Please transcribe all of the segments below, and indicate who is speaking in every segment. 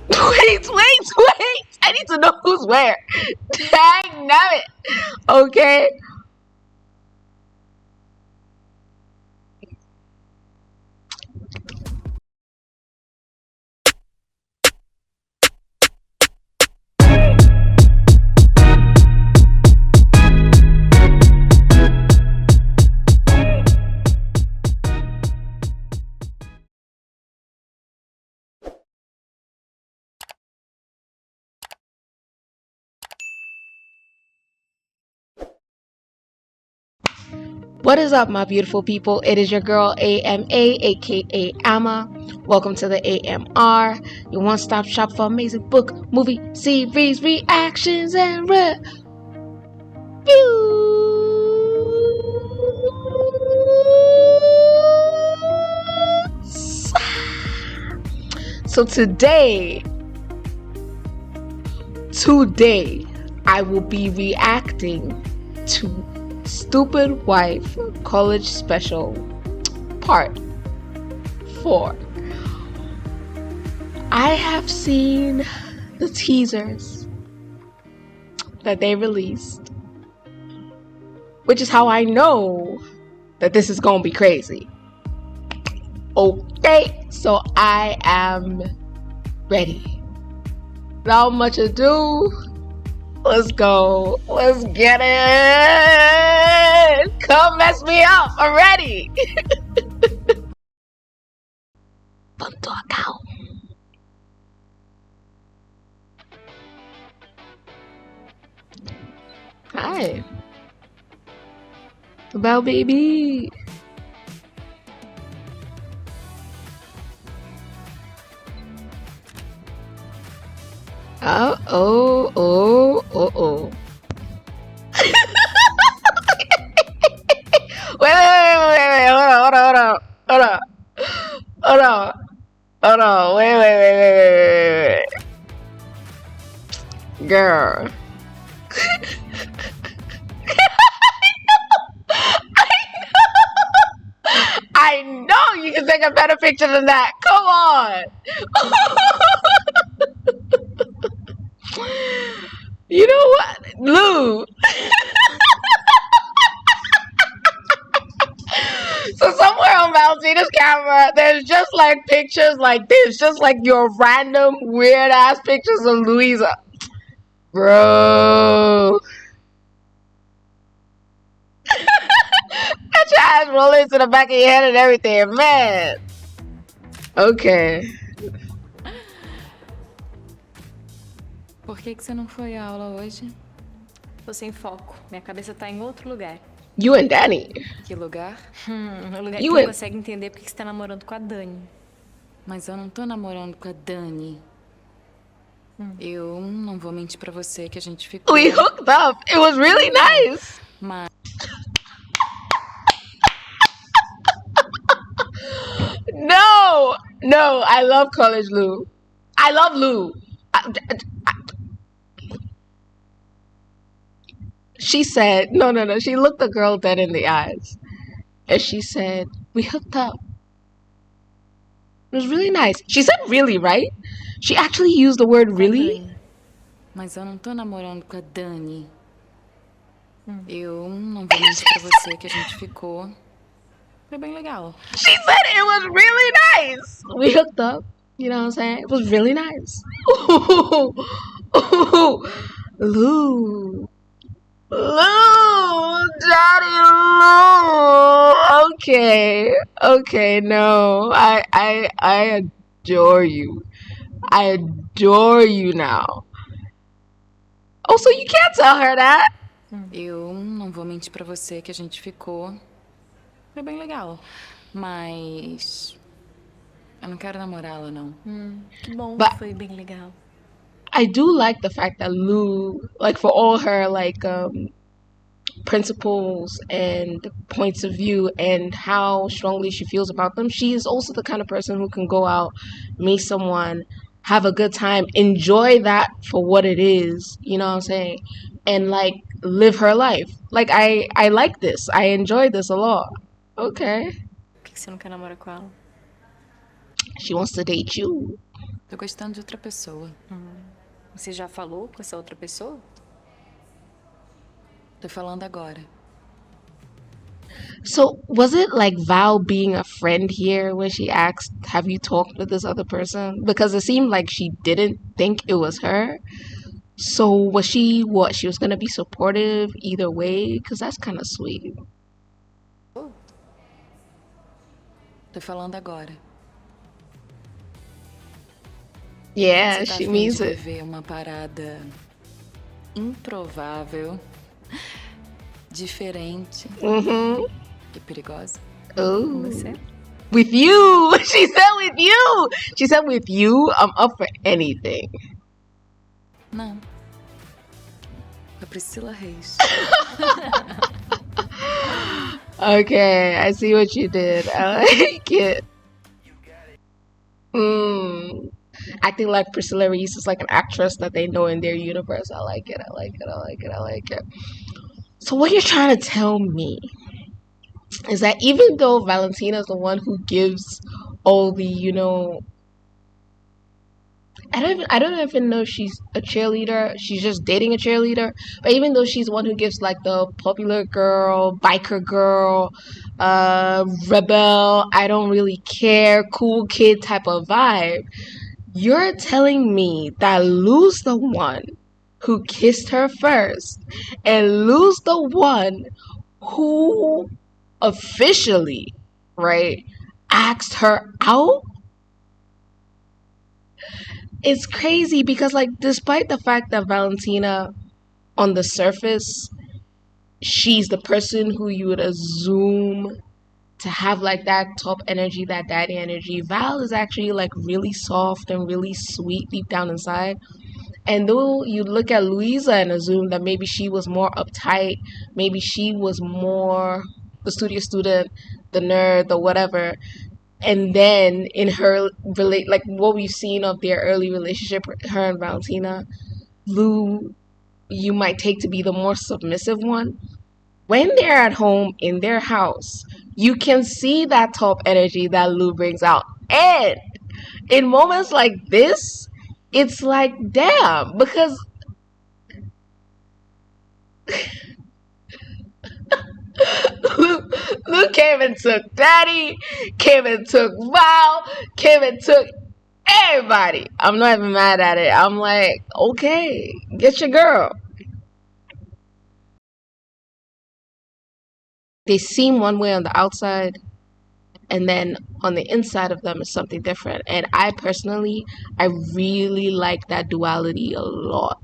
Speaker 1: Wait. I need to know who's where. Dang nabbit. Okay. What is up, my beautiful people? It is your girl AMA, aka Amma. Welcome to the AMR, your one-stop shop for amazing book, movie, series, reactions, and reviews. So today, I will be reacting to Stupid Wife College Special Part 4. I have seen the teasers that they released, which is how I know that this is gonna be crazy. Okay, so I am ready. Without much ado, let's go. Let's get it. Come mess me up. I'm ready. Ponto. Hi. About baby. Oh. Wait, hold on, wait. Girl. I know you can take a better picture than that. Come on. You know what, Lou? So somewhere on Valentina's camera, there's just like pictures like this, just like your random weird ass pictures of Louisa, bro. Got your ass rolling to the back of your head and everything, man. Okay.
Speaker 2: Por que você não foi à aula hoje? Tô sem foco. Minha cabeça tá em outro lugar.
Speaker 1: You and Danny.
Speaker 2: Que lugar? O lugar que não consegue entender porque você tá namorando com a Dani. Mas eu não tô namorando com a Dani. Eu não vou mentir pra você que a gente ficou.
Speaker 1: We hooked up. It was really nice.
Speaker 2: Mas...
Speaker 1: No, I love College Lou. I love Lou. She said, no. She looked the girl dead in the eyes. And she said, we hooked up. It was really nice. She said really, right? She actually used the word really.
Speaker 2: Mas eu não tô namorando com a Dani. Eu não vou mentir pra você que a gente ficou. Foi bem legal.
Speaker 1: She said it was really nice. We hooked up. You know what I'm saying? It was really nice. Ooh. Lou, Daddy Lou. Okay, no. I adore you. I adore you now. Oh, so you can't tell her that.
Speaker 2: Eu não vou mentir pra você que a gente ficou. Foi bem legal. Mas... eu não quero namorá-la, não. Que bom, foi bem legal.
Speaker 1: I do like the fact that Lou, like for all her like principles and points of view and how strongly she feels about them, she is also the kind of person who can go out, meet someone, have a good time, enjoy that for what it is, you know what I'm saying, and like live her life. Like I like this. I enjoy this a lot. Okay.
Speaker 2: Por que você não quer namorar com ela?
Speaker 1: She wants to date you.
Speaker 2: Tô gostando de outra pessoa.
Speaker 3: Você já falou com essa outra pessoa?
Speaker 2: Tô falando agora.
Speaker 1: So was it like Val being a friend here when she asked, have you talked with this other person? Because it seemed like she didn't think it was her. So was she what? She was gonna be supportive either way? Because that's kind of sweet.
Speaker 2: Tô falando agora.
Speaker 1: Yeah,
Speaker 2: Você tá
Speaker 1: she
Speaker 2: afim
Speaker 1: means
Speaker 2: de
Speaker 1: it.
Speaker 2: viver uma parada improvável, diferente e perigosa?
Speaker 1: Oh,
Speaker 3: Você?
Speaker 1: with you. She said with you. She said with you. I'm up for anything.
Speaker 2: Não. A Priscila Reis.
Speaker 1: Okay, I see what you did. I like it. Acting like Priscilla Reese is like an actress that they know in their universe. I like it. I like it. I like it. I like it. So what you're trying to tell me is that even though Valentina is the one who gives all the, I don't even know if she's a cheerleader. She's just dating a cheerleader. But even though she's the one who gives like the popular girl, biker girl, rebel, I don't really care, cool kid type of vibe, you're telling me that Lou's the one who kissed her first, and Lou's the one who officially, right, asked her out? It's crazy because, like, despite the fact that Valentina, on the surface, she's the person who you would assume to have like that top energy, that daddy energy, Val is actually like really soft and really sweet deep down inside. And though you look at Louisa and assume that maybe she was more uptight, maybe she was more the studio student, the nerd, the whatever, and then in her like what we've seen of their early relationship, her and Valentina, Lou you might take to be the more submissive one. When they're at home in their house, you can see that top energy that Lou brings out. And in moments like this, it's like, damn, because Lou came and took Daddy, came and took Val, came and took everybody. I'm not even mad at it. I'm like, okay, get your girl. They seem one way on the outside, and then on the inside of them is something different. And I personally, I really like that duality a lot.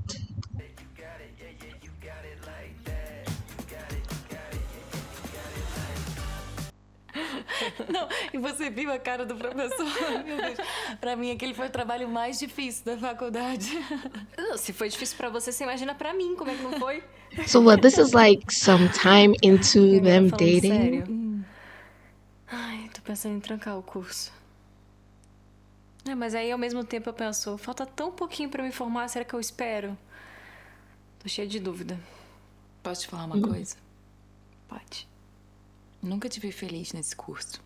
Speaker 2: Não, e você viu a cara do professor? Meu Deus. Pra mim, aquele foi o trabalho mais difícil da faculdade.
Speaker 3: Se foi difícil pra você, você imagina pra mim como é que não foi?
Speaker 1: So what, this is like some time into them
Speaker 3: Falando
Speaker 1: dating?
Speaker 3: sério. Ai, tô pensando em trancar o curso. Mas aí ao mesmo tempo eu penso, falta tão pouquinho pra me formar, será que eu espero? Tô cheia de dúvida.
Speaker 2: Posso te falar uma coisa?
Speaker 3: Pode.
Speaker 2: Nunca te vi feliz nesse curso.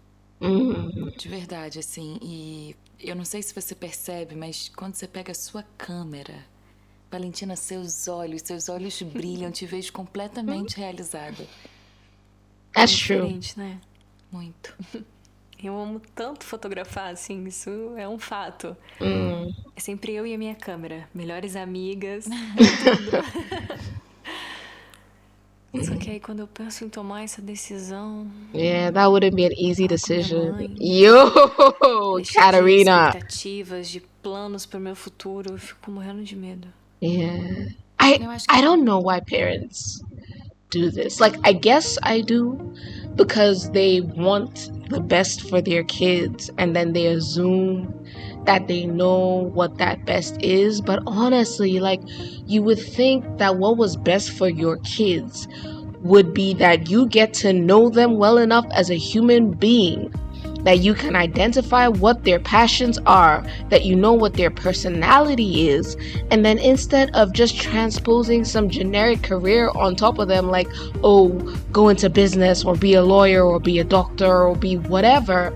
Speaker 2: De verdade, assim. E eu não sei se você percebe, mas quando você pega a sua câmera, Valentina, seus olhos brilham, te vejo completamente realizada.
Speaker 1: That's true.
Speaker 3: Diferente, né?
Speaker 2: Muito.
Speaker 3: Eu amo tanto fotografar, assim, isso é um fato. É sempre eu e a minha câmera, melhores amigas, tudo. Só que aí quando eu penso em tomar essa decisão...
Speaker 1: Yeah, that wouldn't be an easy decision.
Speaker 3: mãe.
Speaker 1: Yo,
Speaker 3: cheia de
Speaker 1: Katarina.
Speaker 3: expectativas, de planos pro meu futuro, eu fico morrendo de medo.
Speaker 1: Yeah. I don't know why parents do this. Like, I guess I do because they want the best for their kids and then they assume that they know what that best is. But honestly, like, you would think that what was best for your kids would be that you get to know them well enough as a human being, that you can identify what their passions are, that you know what their personality is, and then instead of just transposing some generic career on top of them, like, oh, go into business or be a lawyer or be a doctor or be whatever,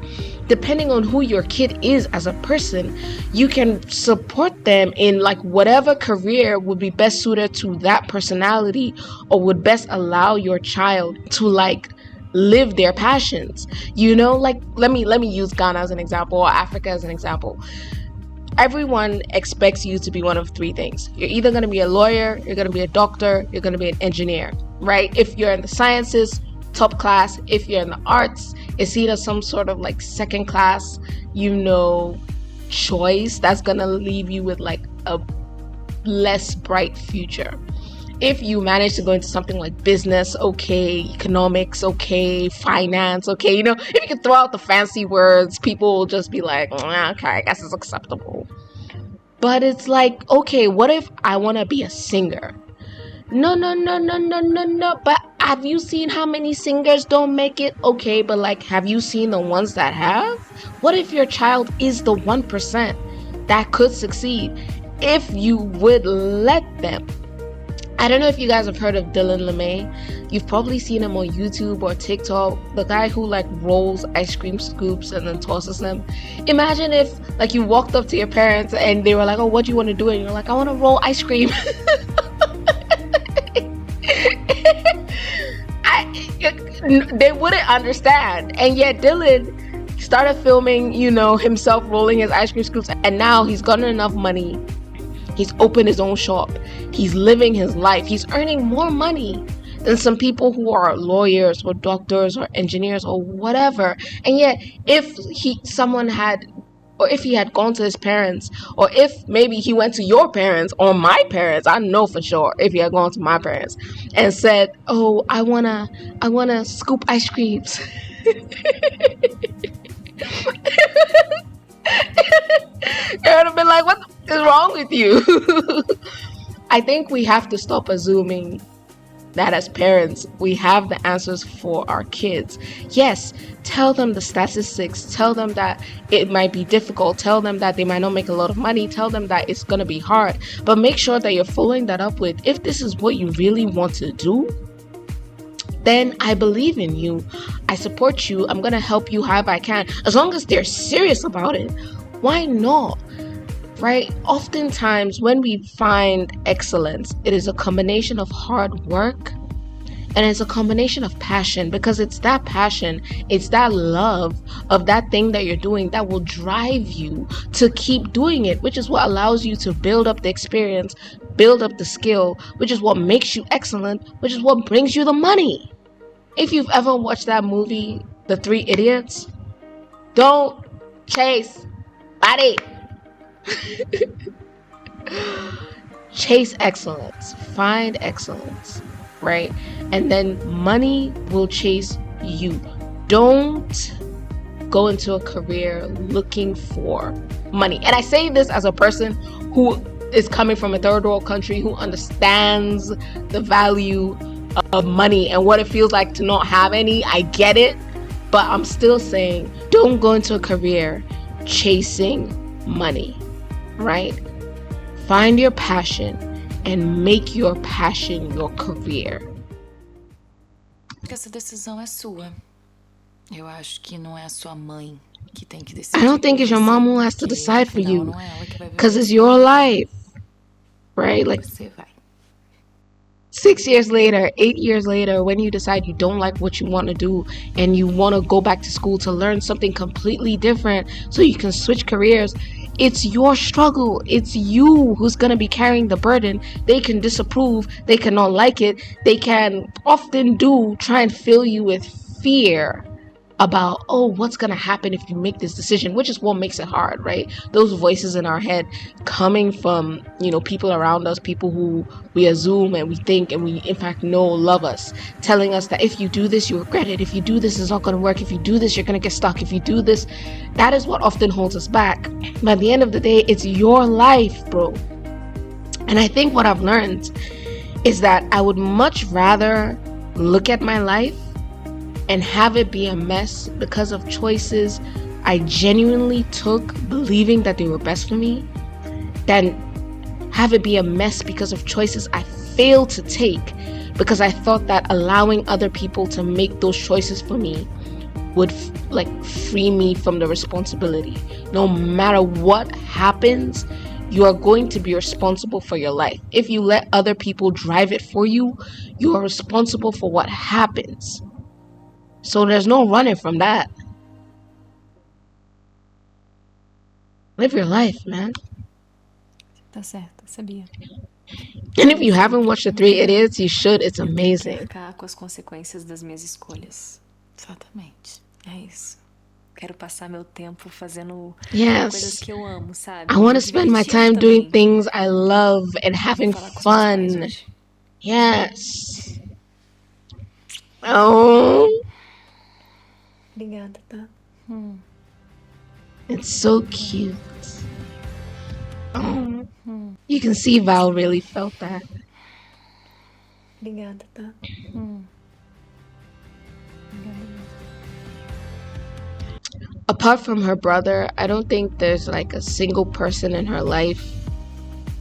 Speaker 1: depending on who your kid is as a person, you can support them in like whatever career would be best suited to that personality, or would best allow your child to like live their passions. You know, like let me use Ghana as an example, or Africa as an example. Everyone expects you to be one of three things. You're either going to be a lawyer, you're going to be a doctor, you're going to be an engineer, right? If you're in the sciences, top class. If you're in the arts, it's either some sort of like second class, you know, choice that's going to leave you with like a less bright future. If you manage to go into something like business, okay, economics, okay, finance, okay, you know, if you can throw out the fancy words, people will just be like, okay, I guess it's acceptable. But it's like, okay, what if I want to be a singer? No. But have you seen how many singers don't make it? Okay, but like, have you seen the ones that have? What if your child is the 1% that could succeed if you would let them? I don't know if you guys have heard of Dylan LeMay. You've probably seen him on YouTube or TikTok. The guy who like rolls ice cream scoops and then tosses them. Imagine if like you walked up to your parents and they were like, oh, what do you want to do? And you're like, I want to roll ice cream. They wouldn't understand. And yet Dylan started filming, you know, himself rolling his ice cream scoops. And now he's gotten enough money. He's opened his own shop. He's living his life. He's earning more money than some people who are lawyers or doctors or engineers or whatever. And yet, if he had gone to his parents, or if maybe he went to your parents or my parents, I know for sure if he had gone to my parents and said, oh, I wanna scoop ice creams. They would have been like, what is wrong with you? I think we have to stop assuming that as parents, we have the answers for our kids. Yes, tell them the statistics. Tell them that it might be difficult. Tell them that they might not make a lot of money. Tell them that it's going to be hard. But make sure that you're following that up with, if this is what you really want to do, then I believe in you. I support you. I'm going to help you however I can. As long as they're serious about it, why not? Right? Oftentimes when we find excellence, it is a combination of hard work and it's a combination of passion, because it's that passion, it's that love of that thing that you're doing that will drive you to keep doing it, which is what allows you to build up the experience, build up the skill, which is what makes you excellent, which is what brings you the money. If you've ever watched that movie, The Three Idiots, don't chase body. Chase excellence, find excellence, right? And then money will chase you. Don't go into a career looking for money. And I say this as a person who is coming from a third world country, who understands the value of money and what it feels like to not have any. I get it, but I'm still saying, don't go into a career chasing money. Right? Find your passion and make your passion your career.
Speaker 2: Essa decisão é sua. Eu acho que não é a sua mãe que tem que decidir.
Speaker 1: I don't think it's your mom who has to decide for you, because it's your life. Right? Like,
Speaker 2: Você vai.
Speaker 1: 6 years later, 8 years later, when you decide you don't like what you want to do and you want to go back to school to learn something completely different so you can switch careers, it's your struggle. It's you who's going to be carrying the burden. They can disapprove. They cannot like it. They can often try and fill you with fear about, oh, what's going to happen if you make this decision, which is what makes it hard, right? Those voices in our head coming from, you know, people around us, people who we assume and we think and we in fact know love us, telling us that if you do this, you regret it. If you do this, it's not going to work. If you do this, you're going to get stuck. If you do this, that is what often holds us back. But at the end of the day, it's your life, bro. And I think what I've learned is that I would much rather look at my life and have it be a mess because of choices I genuinely took believing that they were best for me, than have it be a mess because of choices I failed to take because I thought that allowing other people to make those choices for me would free me from the responsibility. No matter what happens, you are going to be responsible for your life. If you let other people drive it for you, you are responsible for what happens. So there's no running from that. Live your life, man.
Speaker 3: Tá certo, sabia.
Speaker 1: And if you haven't watched the Three Idiots, you should. It's amazing.
Speaker 3: Eu tenho que arcar com as consequências das minhas escolhas.
Speaker 2: Exatamente.
Speaker 3: É isso. Quero passar meu tempo fazendo coisas
Speaker 1: Yes.
Speaker 3: que eu amo, sabe?
Speaker 1: I want to
Speaker 3: Me
Speaker 1: spend my
Speaker 3: divertir
Speaker 1: time doing
Speaker 3: também.
Speaker 1: things I love and having
Speaker 3: Vou falar com os meus pais
Speaker 1: fun.
Speaker 3: hoje.
Speaker 1: Yes. Oh,
Speaker 3: Obrigada, tá?
Speaker 1: it's so cute. Oh, you can see Val really felt that.
Speaker 3: Obrigada, tá?
Speaker 1: Apart from her brother, I don't think there's like a single person in her life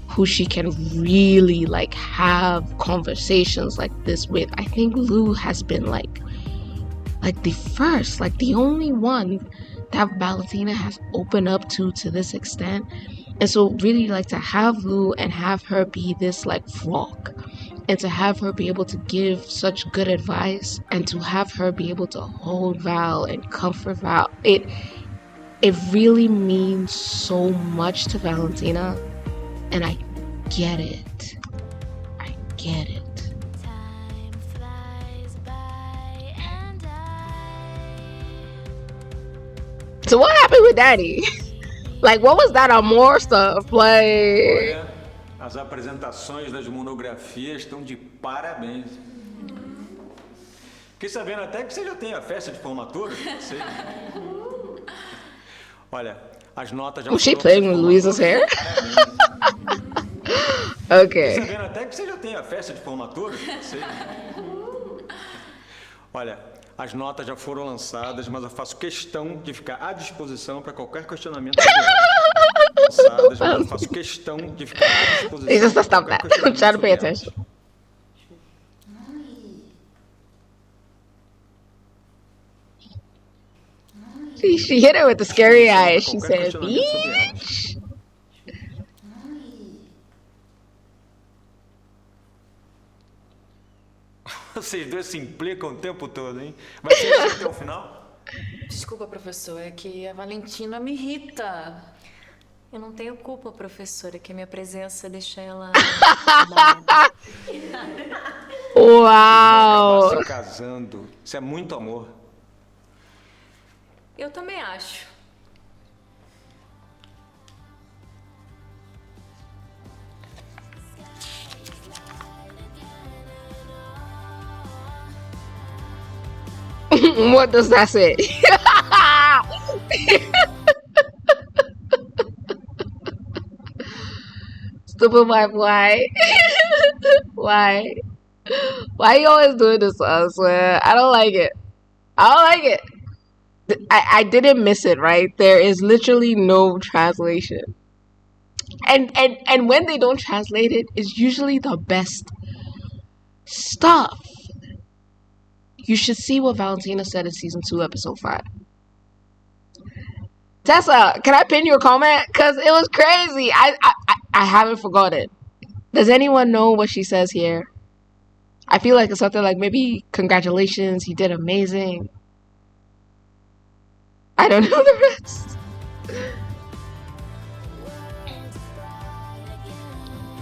Speaker 1: who she can really like have conversations like this with. I think Lou has been like the first, like the only one that Valentina has opened up to this extent. And so really like to have Lou and have her be this like rock, and to have her be able to give such good advice, and to have her be able to hold Val and comfort Val, it really means so much to Valentina, and I get it. I get it.
Speaker 4: Time flies by and
Speaker 1: So what happened with Daddy? Like, what was that Amor stuff? Like,
Speaker 5: Olha, as apresentações das monografias estão de parabéns. Fiquei sabendo até que você já tem a festa de formatura. Sei. Olha, as notas já
Speaker 1: was she
Speaker 5: foram
Speaker 1: playing with
Speaker 5: feitas de
Speaker 1: Louisa's hair?
Speaker 5: formatura. Fiquei
Speaker 1: Okay.
Speaker 5: sabendo até que você já tem a festa de formatura. Sei. Olha, as notas já foram lançadas, mas eu faço questão de ficar à disposição para qualquer questionamento. Lançadas, mas eu faço questão de ficar à disposição.
Speaker 1: You just
Speaker 5: pra
Speaker 1: stop
Speaker 5: qualquer
Speaker 1: that. I'm trying to pay
Speaker 5: questionamento sobre
Speaker 1: attention. She hit her with the scary eyes. She
Speaker 5: Qualquer
Speaker 1: said,
Speaker 5: questionamento sobre elas.
Speaker 1: "Bitch."
Speaker 5: Vocês dois se implicam o tempo todo, hein? Vai ser assim até o final?
Speaker 2: Desculpa, professor, é que a Valentina me irrita.
Speaker 3: Eu não tenho culpa, professora, que a minha presença deixa ela...
Speaker 1: Wow.
Speaker 5: Se casando. Isso é muito amor.
Speaker 3: Eu também acho.
Speaker 1: What does that say? Stupid wife, why? Why? Why you always doing this to us, man? I don't like it. I don't like it. I didn't miss it, right? There is literally no translation. And when they don't translate it, it's usually the best stuff. You should see what Valentina said in season 2, episode 5. Tessa, can I pin your comment? Because it was crazy. I haven't forgotten. Does anyone know what she says here? I feel like it's something like maybe congratulations, you did amazing. I don't know the rest.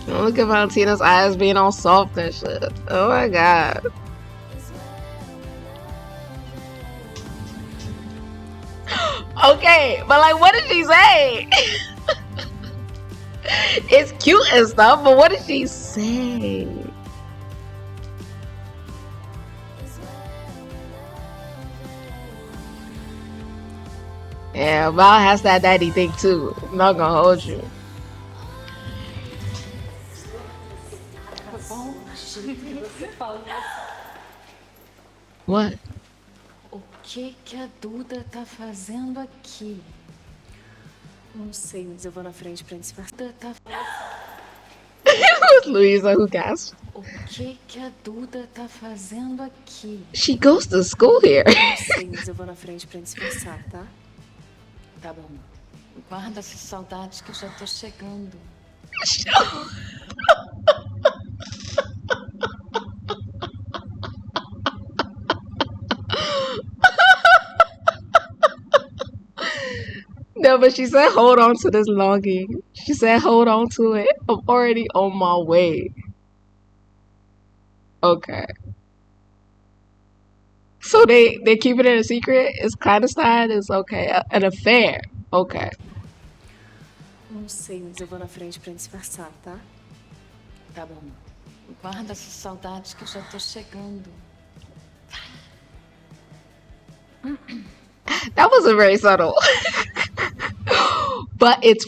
Speaker 1: Oh, look at Valentina's eyes being all soft and shit. Oh my god. Okay, but like, what did she say? It's cute and stuff, but what did she say? Yeah, Val has that daddy thing too. I'm not gonna hold you. What?
Speaker 2: O que a Duda tá fazendo aqui?
Speaker 3: Não sei, mas eu vou na frente pra disfarçar.
Speaker 2: Duda tá...
Speaker 1: Luísa, who gasped.
Speaker 2: O que a Duda tá fazendo aqui?
Speaker 1: She goes to school here.
Speaker 3: Não sei, mas eu vou na frente pra dispersar, tá?
Speaker 2: Tá bom. Guarda essa saudade que eu já tô chegando.
Speaker 1: No, but she said, hold on to this longing. She said, hold on to it. I'm already on my way. Okay. So they keep it a secret? It's clandestine? It's okay. An affair. Okay.
Speaker 3: Não sei, mas eu vou na frente pra dispersar, tá?
Speaker 2: Tá bom. Guarda essa saudade que eu já tô chegando.
Speaker 1: That wasn't very subtle. But it's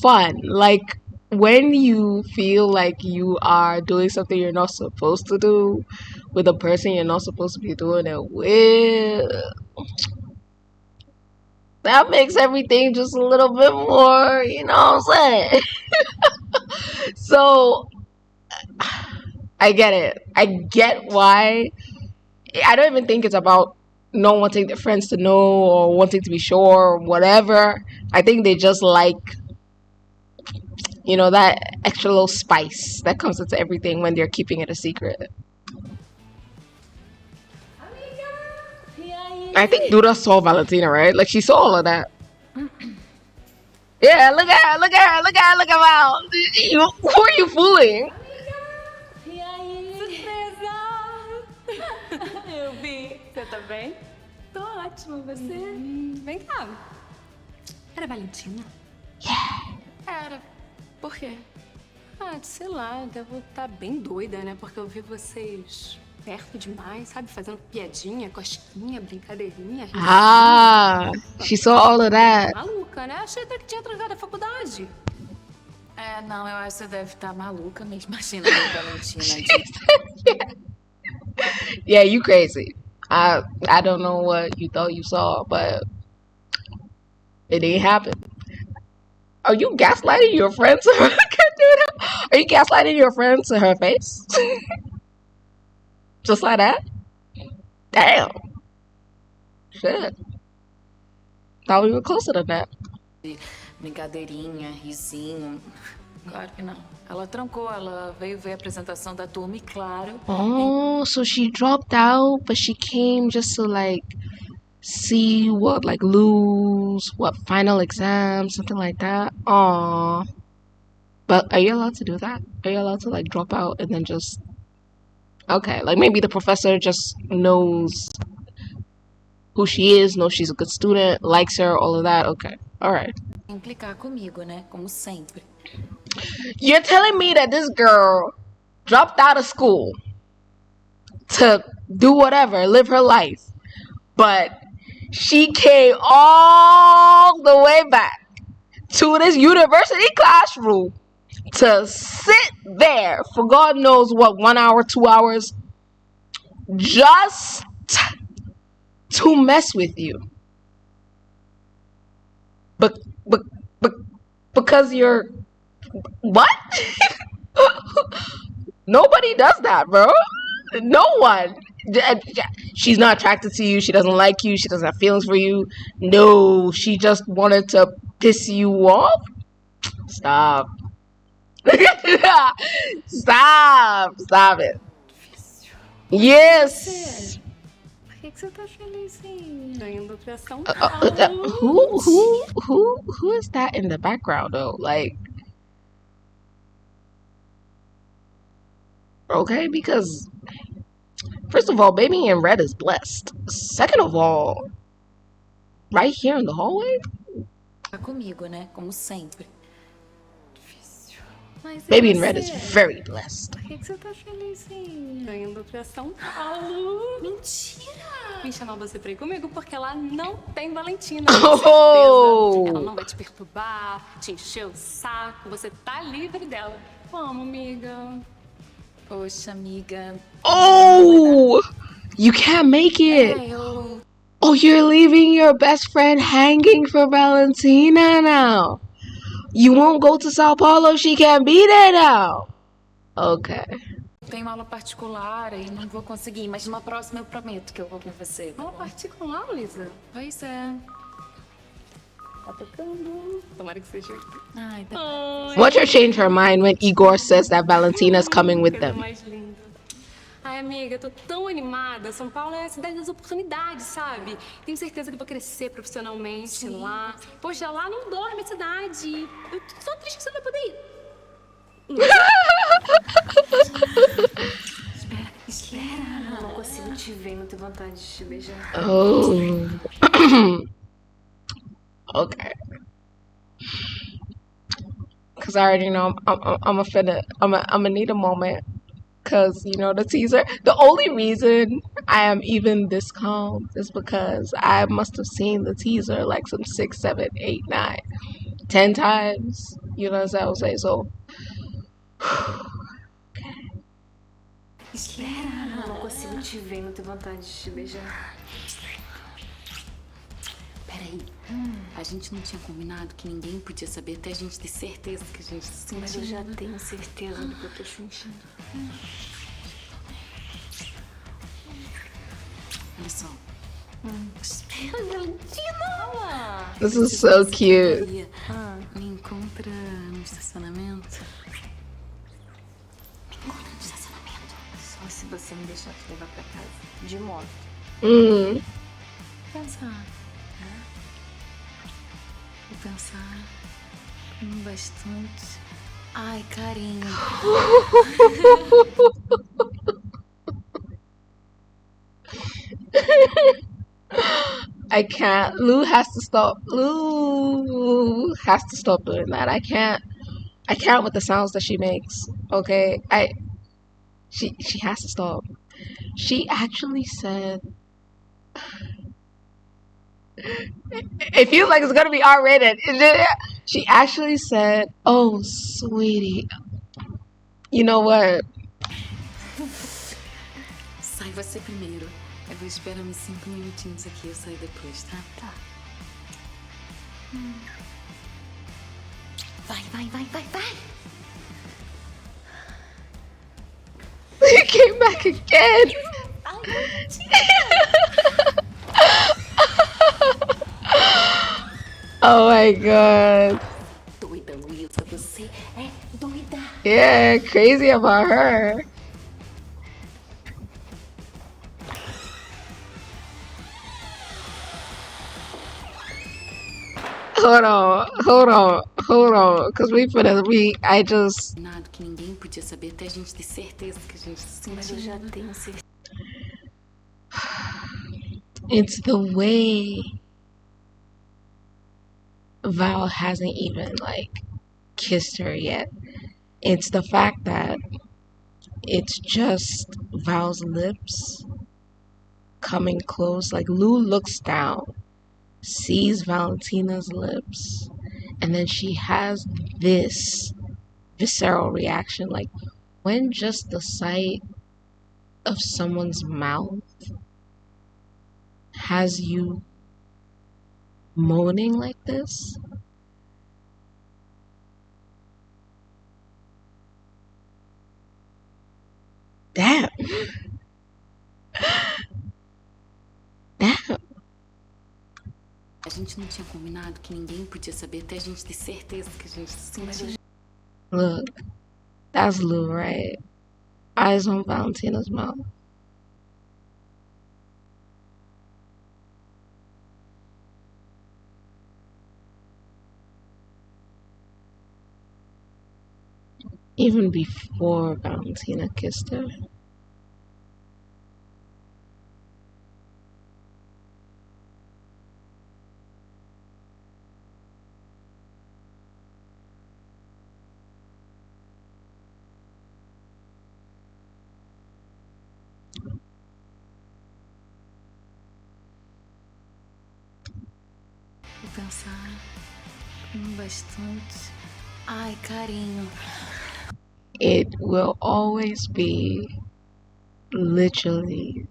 Speaker 1: fun. Like, when you feel like you are doing something you're not supposed to do with a person you're not supposed to be doing it with, that makes everything just a little bit more, you know what I'm saying? So, I get it. I get why. I don't even think it's about not wanting their friends to know or wanting to be sure or whatever. I think they just like, you know, that extra little spice that comes into everything when they're keeping it a secret. I think Duda saw Valentina, right? Like, she saw all of that. Yeah, look at her, look at her, look at her, look at Val. Who are you fooling?
Speaker 3: E aí? Surpresa! Eu vi. Você tá bem? Tô ótima, você? Vem cá. Era Valentina? Era. Por quê? Ah, sei lá, devo estar bem doida, né? Porque eu vi vocês perto demais, sabe? Fazendo piadinha, cosquinha, brincadeirinha. risinha.
Speaker 1: Ah, she saw all of that.
Speaker 3: Maluca, né? Achei até que tinha trancado a faculdade.
Speaker 2: É, não, eu acho que você deve estar maluca mesmo. Imagina a Valentina.
Speaker 1: Yeah, you crazy. I don't know what you thought you saw, but it didn't happen. Are you gaslighting your friend to her? Are you gaslighting your friend to her face? Just like that? Damn. Shit. Thought we were closer than that.
Speaker 2: Brincadeirinha, risinho. Claro que não. Ela trancou, ela veio ver a apresentação da turma e, claro...
Speaker 1: Oh, so she dropped out, but she came just to, like, see what, like, lose, what final exam, something like that. Aww. But are you allowed to do that? Are you allowed to, like, drop out and then just... Okay, like, maybe the professor just knows who she is, knows she's a good student, likes her, all of that. Okay, alright.
Speaker 2: Implicar comigo, né? Como sempre.
Speaker 1: You're telling me that this girl dropped out of school to do whatever, live her life, but she came all the way back to this university classroom to sit there for God knows what, 1 hour, 2 hours, just to mess with you. But because you're... What? Nobody does that, bro. No one. She's not attracted to you. She doesn't like you. She doesn't have feelings for you. No, she just wanted to piss you off. Stop. Stop it. Yes.
Speaker 3: Por que você tá feliz indo pra São Paulo?
Speaker 1: Who is that in the background though? Like, okay, because first of all, baby in red is blessed. Second of all, right here in the hallway,
Speaker 2: Tá comigo, né? Como sempre.
Speaker 3: Mas e
Speaker 1: baby in red is
Speaker 3: você?
Speaker 1: very blessed.
Speaker 3: Por que você tá feliz indo pra São Paulo? Mentira! Vim chamar você pra ir comigo porque lá não tem Valentina. Com
Speaker 1: Oh!
Speaker 3: certeza. Ela não vai te perturbar, te encher o saco. Você tá livre dela. Vamos, amiga.
Speaker 2: Poxa, amiga.
Speaker 1: Oh, you can't make it.
Speaker 2: Eu...
Speaker 1: Oh, you're leaving your best friend hanging for Valentina now. You won't go to Sao Paulo. She can't be there now. Okay.
Speaker 2: Tenho aula particular e não vou conseguir, mas numa próxima eu prometo que eu vou com você.
Speaker 3: Aula particular, Luísa?
Speaker 2: Pois é.
Speaker 3: Tá tocando. Tomara que seja.
Speaker 2: Ai, tá.
Speaker 1: Watch her change her mind when Igor says that Valentina's coming with
Speaker 3: Coisa
Speaker 1: them.
Speaker 3: mais linda. Ai, amiga, eu tô tão animada. São Paulo é a cidade das oportunidades, sabe? Tenho certeza que vou crescer profissionalmente lá. Poxa, lá não dorme a cidade. Eu tô só triste que você não vai poder ir. Espera. Eu não consigo te ver, não tenho vontade de te beijar.
Speaker 1: Oh. Okay. Cause I already know I'm a need a moment. Cause you know the teaser. The only reason I am even this calm is because I must have seen the teaser like some 6, 7, 8, 9, 10 times. You know what I was saying? So.
Speaker 3: Espera. Eu não consigo te ver, não tenho vontade de te beijar.
Speaker 2: Peraí. A gente não tinha combinado que ninguém podia saber até a gente ter certeza que a gente se sentia.
Speaker 3: Mas eu já tenho certeza do que eu tô sentindo.
Speaker 2: Olha só.
Speaker 3: Espera, Valentina!
Speaker 1: This is so cute.
Speaker 2: Me encontra no estacionamento.
Speaker 3: Só se você me deixar te levar pra casa. De moto.
Speaker 2: Pensar. Vou pensar bastante. Ai, carinho.
Speaker 1: I can't. Lou has to stop. Lou has to stop doing that. I can't with the sounds that she makes. Okay, she has to stop. She actually said. It feels like it's gonna be R-rated. She actually said, "Oh, sweetie, you know what?
Speaker 2: Sai você primeiro. Eu vou esperar uns 5 minutinhos aqui, eu saio depois, tá?
Speaker 3: Tá.
Speaker 2: Vai.
Speaker 1: You came back again." Oh my god.
Speaker 2: Doida, Luísa, você é doida.
Speaker 1: Yeah, crazy about her. Hold on. Cause I just.
Speaker 2: Nada que ninguém podia saber até a gente ter certeza que a gente se
Speaker 3: Mas eu
Speaker 2: sentia.
Speaker 3: já tenho certeza.
Speaker 1: It's the way Val hasn't even like kissed her yet. It's the fact that it's just Val's lips coming close. Like Lou looks down, sees Valentina's lips, and then she has this visceral reaction. Like when just the sight of someone's mouth has you moaning like this. Damn.
Speaker 2: A gente não tinha combinado que ninguém podia saber até a gente ter certeza que a gente se sentia.
Speaker 1: Look, that's Lou, right? Eyes on Valentina's mouth. Even before Valentina kissed her.
Speaker 2: Vou pensar bastante. Ai, carinho.
Speaker 1: It will always be literally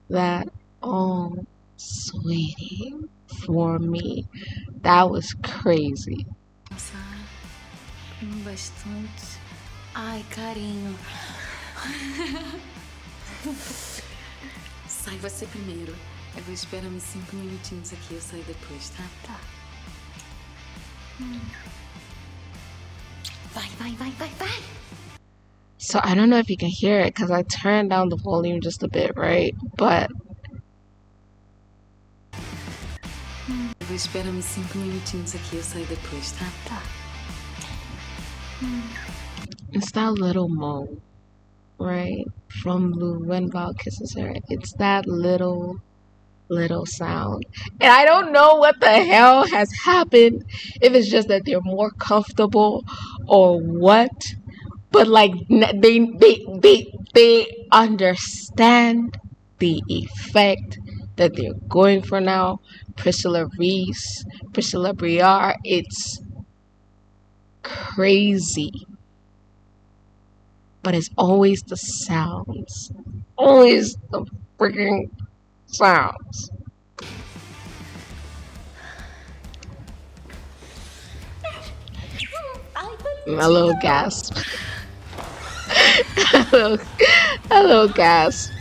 Speaker 1: that, oh, sweetie, for me. That was crazy.
Speaker 2: Pensar bastante. Ai, carinho. Sai você primeiro. Eu vou esperar uns 5 minutinhos aqui, eu saio depois, tá?
Speaker 3: Tá.
Speaker 2: Vai.
Speaker 1: So I don't know if you can hear it because I turned down the volume just a bit, right? But
Speaker 2: Eu vou esperar uns 5 minutinhos aqui, eu saio depois, tá?
Speaker 3: Tá.
Speaker 1: it's that little moan, right? From Lou when Val kisses her. It's that little sound. And I don't know what the hell has happened. If it's just that they're more comfortable or what. But like they understand the effect that they're going for now. Priscilla Reese, Priscilla Briar, it's crazy. But it's always the sounds. Always the freaking sounds. A little gasp. a little gasp.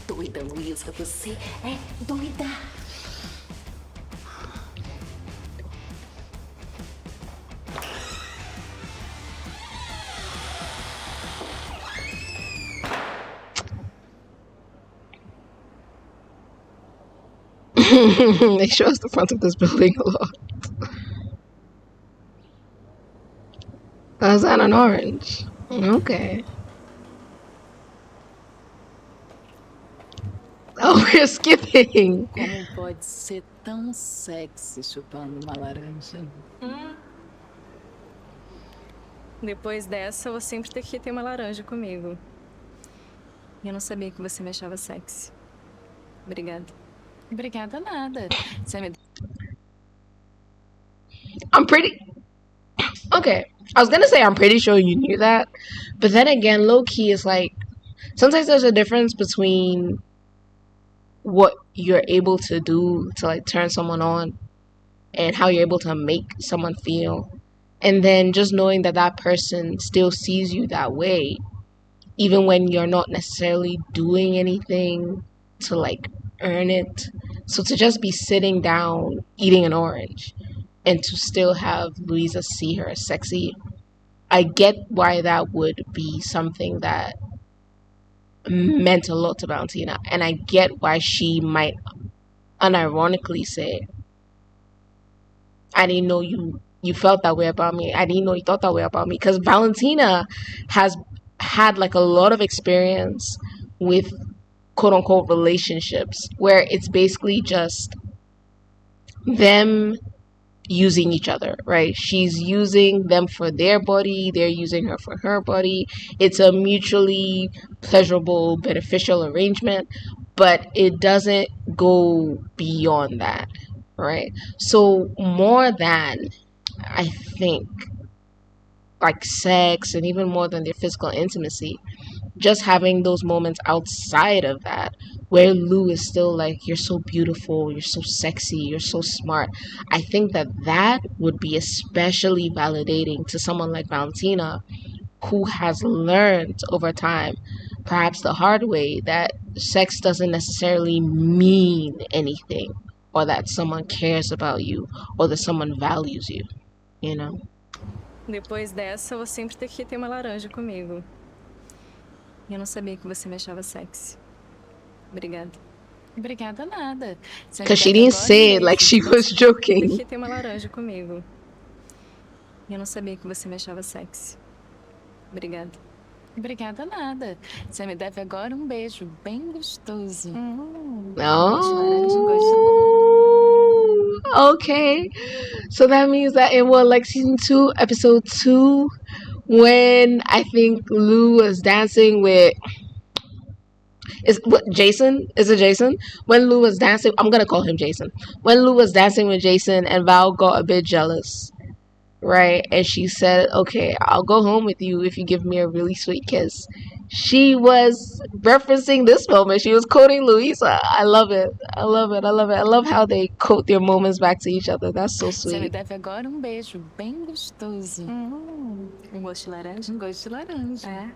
Speaker 2: Doida, Luísa, você é doida.
Speaker 1: They show us the front of this building a lot. Is that an orange? Okay. Oh, we're skipping.
Speaker 2: Como pode ser tão sexy chupando uma laranja?
Speaker 3: Depois dessa, eu vou sempre ter que ter uma laranja comigo. E eu não sabia que você me achava sexy. Obrigada.
Speaker 2: Obrigada nada. Você me
Speaker 1: I'm pretty. Okay. I was gonna say I'm pretty sure you knew that. But then again, low key is like. Sometimes there's a difference between what you're able to do to like turn someone on and how you're able to make someone feel. And then just knowing that that person still sees you that way, even when you're not necessarily doing anything to like earn it. So to just be sitting down eating an orange and to still have Louisa see her as sexy, I get why that would be something that meant a lot to Valentina, and I get why she might unironically say, I didn't know you felt that way about me. I didn't know you thought that way about me. Because Valentina has had like a lot of experience with quote unquote relationships where it's basically just them using each other, right? She's using them for their body, they're using her for her body. It's a mutually pleasurable, beneficial arrangement, but it doesn't go beyond that, right? So more than, I think, like sex and even more than their physical intimacy, just having those moments outside of that where Lou is still like, you're so beautiful, you're so sexy, you're so smart. I think that would be especially validating to someone like Valentina, who has learned over time, perhaps the hard way, that sex doesn't necessarily mean anything, or that someone cares about you, or that someone values you, you know?
Speaker 3: Depois dessa, eu vou sempre ter que ter uma laranja comigo. E eu não sabia que você me achava sexy. Obrigada.
Speaker 2: Obrigada nada. Você me
Speaker 1: Because she
Speaker 2: deve
Speaker 1: didn't
Speaker 2: agora
Speaker 1: say it
Speaker 2: um
Speaker 1: like
Speaker 2: beijo.
Speaker 1: she was
Speaker 3: Ter
Speaker 1: joking.
Speaker 3: que ter uma laranja comigo. E eu não sabia que você me achava sexy. Obrigada.
Speaker 2: Obrigada nada. Você me deve agora um beijo bem gostoso.
Speaker 1: Oh, okay. So that means that in what, like season 2, episode 2, when I think Lou was dancing with Jason? Is it Jason? When Lou was dancing, I'm gonna call him Jason. When Lou was dancing with Jason and Val got a bit jealous, right? And she said, "Okay, I'll go home with you if you give me a really sweet kiss." she was referencing this moment. She was quoting Louisa. I love it. I love it. I love it. I love how they quote their moments back to each other. That's so
Speaker 2: Você me
Speaker 1: sweet.
Speaker 2: deve agora beijo bem gostoso.
Speaker 3: Gosto de laranja?
Speaker 2: Gosto de laranja.
Speaker 3: É.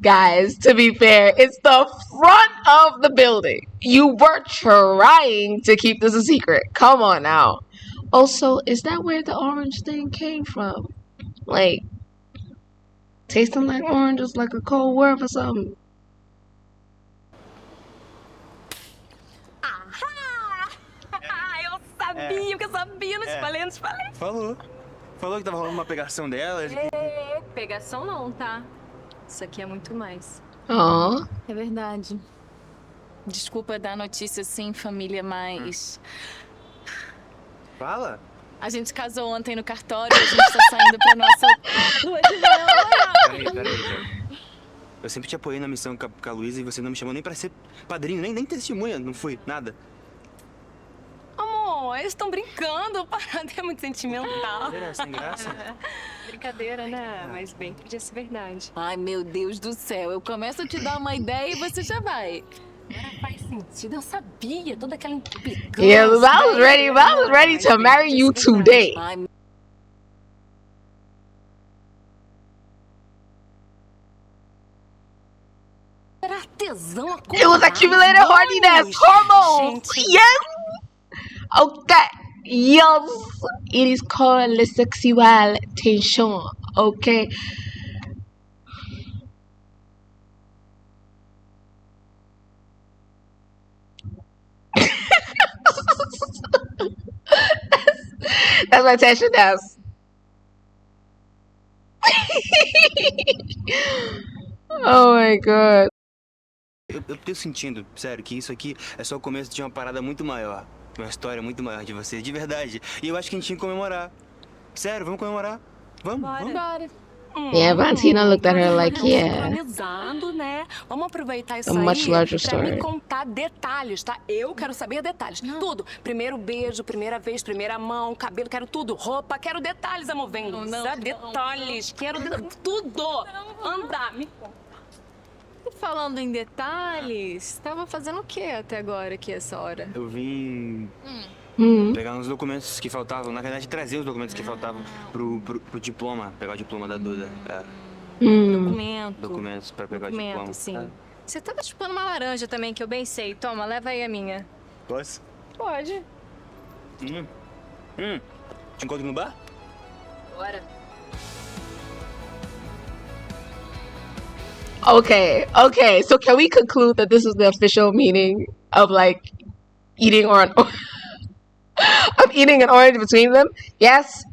Speaker 1: Guys, to be fair, it's the front of the building. You were trying to keep this a secret. Come on now. Also, is that where the orange thing came from? Like, tasting like orange is like a cold word or something.
Speaker 3: Eu sabia, que eu sabia, não te falei, não te falei.
Speaker 6: Falou que tava rolando uma pegação delas.
Speaker 3: Pegação não, tá? Isso aqui é muito mais.
Speaker 1: Aw.
Speaker 2: É verdade. Desculpa dar notícia assim, família, mas
Speaker 6: Fala.
Speaker 2: a gente casou ontem no cartório e a gente tá saindo pra nossa lua de mel.
Speaker 6: Peraí. Eu sempre te apoiei na missão com a Luísa e você não me chamou nem pra ser padrinho, nem testemunha, não fui, nada.
Speaker 3: Amor, eles estão brincando, parada é muito sentimental.
Speaker 6: Brincadeira, sem graça.
Speaker 3: Brincadeira, né? Mas bem que podia ser verdade.
Speaker 2: Ai, meu Deus do céu. Eu começo a te dar uma ideia e você já vai.
Speaker 3: Agora faz sentido, eu sabia, toda aquela implicância.
Speaker 1: Yeah, I was ready to marry you today.
Speaker 2: Ai,
Speaker 3: Era tesão acumulado.
Speaker 1: It was accumulated horniness hormones.
Speaker 3: Gente.
Speaker 1: Yes. Okay. Yes. It is called sexual tension. Okay. That's my tension dance. Oh my god.
Speaker 6: Eu tô sentindo, sério, que isso aqui é só o começo de uma parada muito maior. Uma história muito maior de vocês, de verdade. E eu acho que a gente tinha que comemorar. Sério, vamos comemorar. Vamos.
Speaker 2: bora.
Speaker 1: Yeah, Valentina looked at her like, yeah.
Speaker 3: Sincronizando, né? Vamos aproveitar isso
Speaker 1: A much larger
Speaker 3: pra me
Speaker 1: story.
Speaker 3: contar detalhes, tá? Eu quero saber detalhes. Tudo. Primeiro beijo, primeira vez, primeira mão, cabelo, quero tudo. Roupa, quero detalhes, amor. Vem, sabe? Detalhes. Quero tudo. Andar, me conta.
Speaker 7: Falando em detalhes, tava fazendo o que até agora aqui essa hora?
Speaker 6: Eu vim pegar uns documentos que faltavam, na verdade trazer os documentos que faltavam pro diploma, pegar o diploma da Duda.
Speaker 7: Documento.
Speaker 6: Documentos pra pegar o
Speaker 7: Documento,
Speaker 6: diploma.
Speaker 7: sim. Você tava chupando uma laranja também, que eu bem sei. Toma, leva aí a minha.
Speaker 6: Posso?
Speaker 7: Pode.
Speaker 6: Te encontro no bar?
Speaker 7: Bora.
Speaker 1: Okay. So can we conclude that this is the official meaning of like eating or of eating an orange between them? Yes.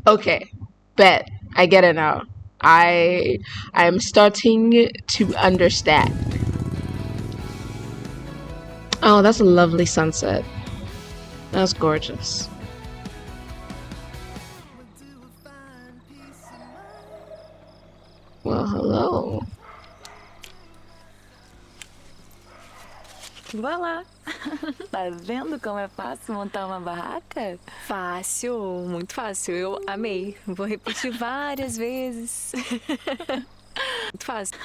Speaker 1: Okay. Bet. I get it now. I am starting to understand. Oh, that's a lovely sunset. That's gorgeous. Well, hello.
Speaker 2: Vai lá. Tá vendo como é fácil montar uma barraca?
Speaker 7: Fácil, muito fácil. Eu amei. Vou repetir várias vezes. Muito fácil.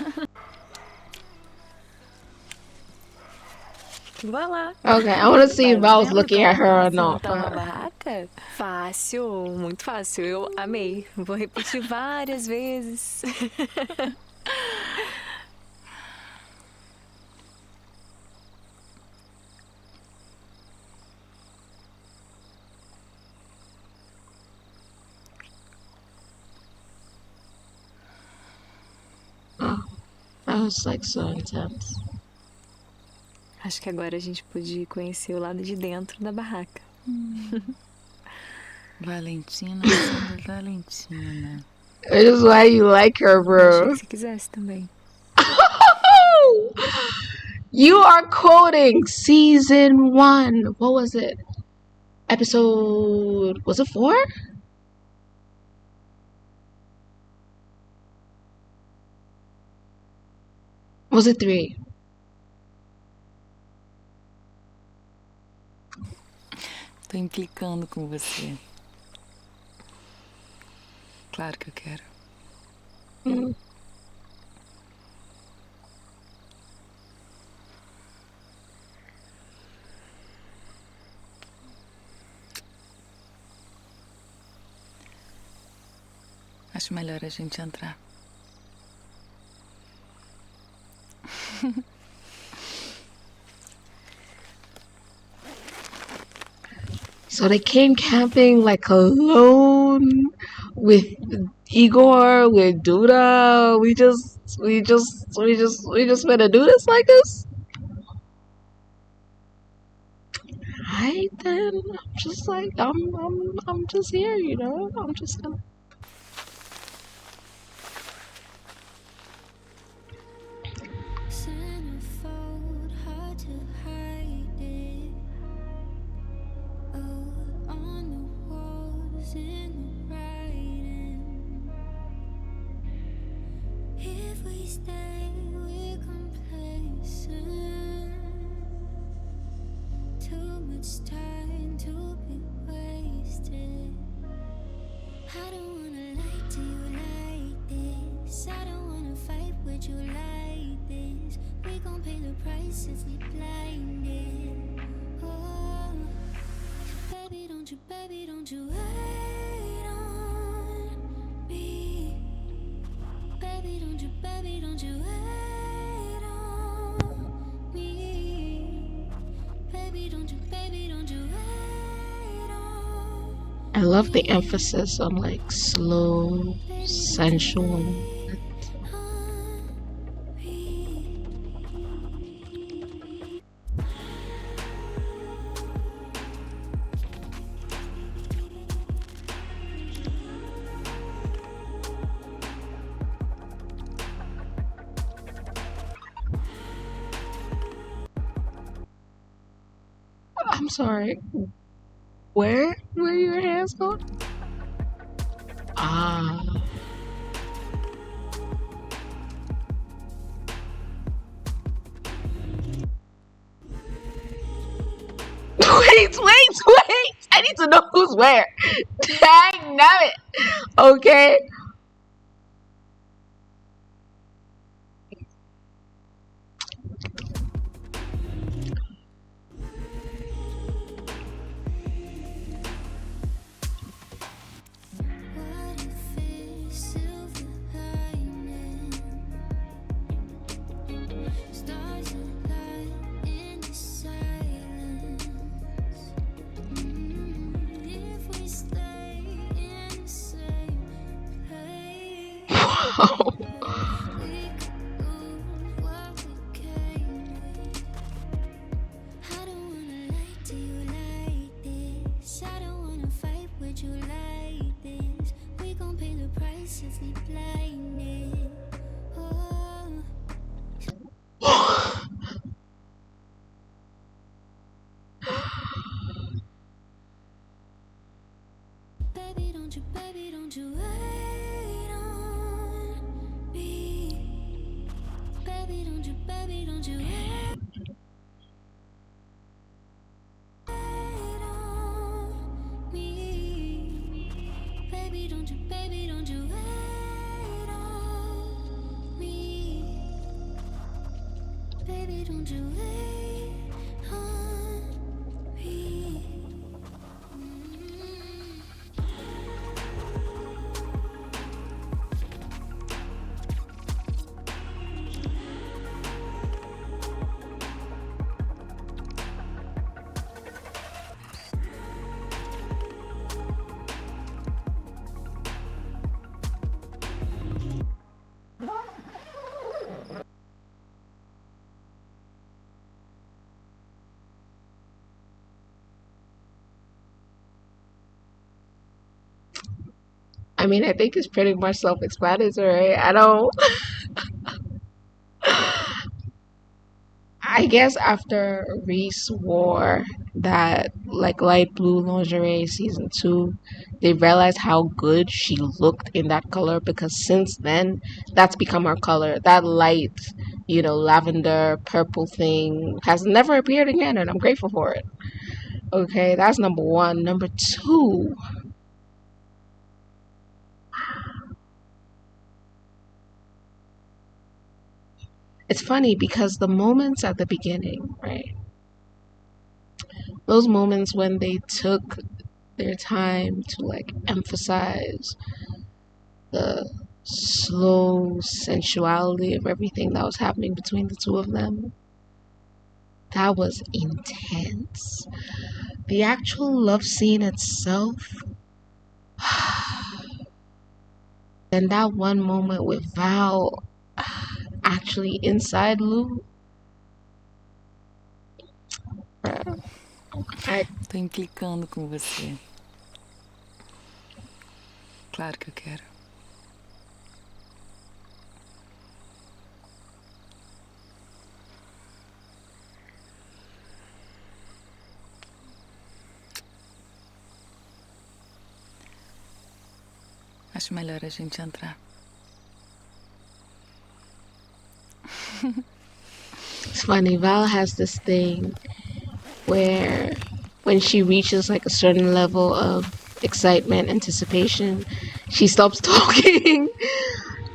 Speaker 7: Vai lá.
Speaker 1: Okay, I want to see if I was looking at her or not.
Speaker 2: Montar uma barraca?
Speaker 7: Fácil, muito fácil. Eu amei. Vou repetir várias vezes.
Speaker 1: That was like so intense.
Speaker 7: Acho que agora a gente pode conhecer o lado de dentro da barraca.
Speaker 2: Valentina sendo Valentina.
Speaker 1: Which is why you like her,
Speaker 7: Achei
Speaker 1: bro.
Speaker 7: que se quisesse também.
Speaker 1: You are quoting season 1. What was it? Episode... Was it 4? Was it 3?
Speaker 2: Tô implicando com você. Claro que eu quero. Acho melhor a gente entrar.
Speaker 1: So they came camping like alone with Igor, with Duda. We just gonna do this like this. Right then, I'm just like I'm just here, you know. I'm just gonna.
Speaker 4: Centerfold, hard to hide it. Oh, on the walls, in the writing. If we stay, we're complacent. Too much time to be wasted. I don't wanna lie to you like this. I don't wanna fight with you like this. We gon' pay the price if we blinded. Oh, baby, don't you wait on me. Baby, don't you wait on me. Baby, don't you wait on.
Speaker 1: I love the emphasis on like slow, sensual. I'm sorry. Where were your hands going? Ah. Wait! I need to know who's where. Dang nabbit. Okay.
Speaker 4: What if it's silver lining? Stars align in the silence. If we stay in the same place,
Speaker 1: Wow.
Speaker 4: we could lose what we came with. I don't wanna lie to you like this. I don't wanna fight with you like this. We gon' pay the price if we blinded. Oh, baby, don't you wait on me. Baby, don't you wait on me. Baby, don't you wait on me. Baby, don't you wait on me.
Speaker 1: I mean, I think it's pretty much self-explanatory. I don't. I guess after Reese wore that like light blue lingerie season 2, they realized how good she looked in that color because since then that's become our color. That light, lavender purple thing has never appeared again, and I'm grateful for it. Okay, that's number one. Number two, it's funny because the moments at the beginning, right? Those moments when they took their time to like emphasize the slow sensuality of everything that was happening between the two of them, that was intense. The actual love scene itself, and that one moment with Val actually inside Lou,
Speaker 2: Tô implicando com você. Claro que eu quero. Acho melhor a gente entrar.
Speaker 1: it's funny, Val has this thing where when she reaches like a certain level of excitement, anticipation, she stops talking.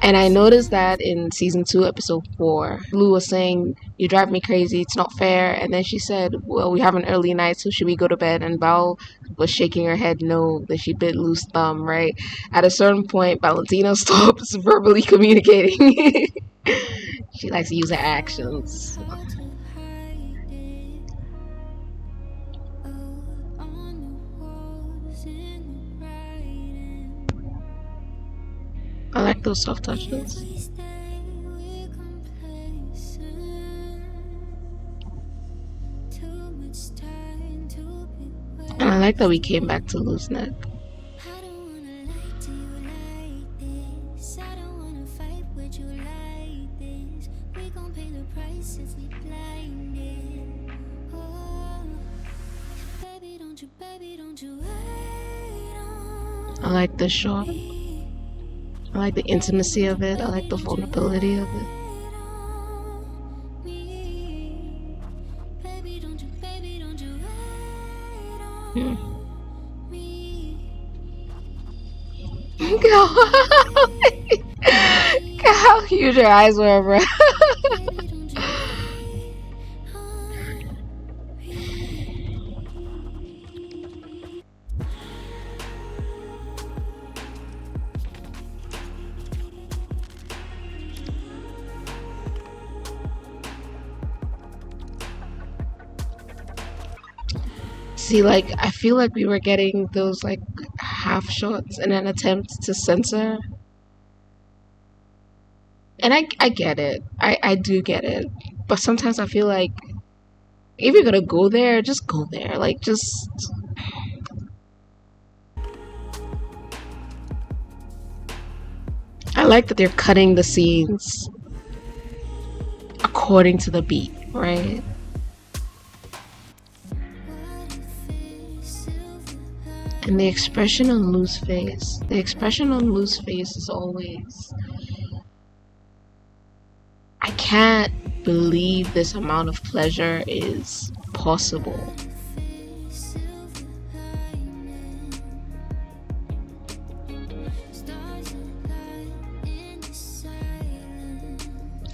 Speaker 1: And I noticed that in season 2, episode 4, Lou was saying, "You drive me crazy, it's not fair." And then she said, "Well, we have an early night, so should we go to bed?" And Val was shaking her head no, that she bit Lou's thumb, right? At a certain point, Valentina stops verbally communicating. She likes to use her actions. I like those soft touches. And I like that we came back to Lou's neck. I like the shot. I like the intimacy of it. I like the vulnerability of it. Look how huge her eyes were, bro. See, like, I feel like we were getting those, like, half shots in an attempt to censor. And I get it. I do get it. But sometimes I feel like, if you're gonna go there, just go there. Like, just... I like that they're cutting the scenes according to the beat, right? And the expression on Lou's face. The expression on Lou's face is always... I can't believe this amount of pleasure is possible.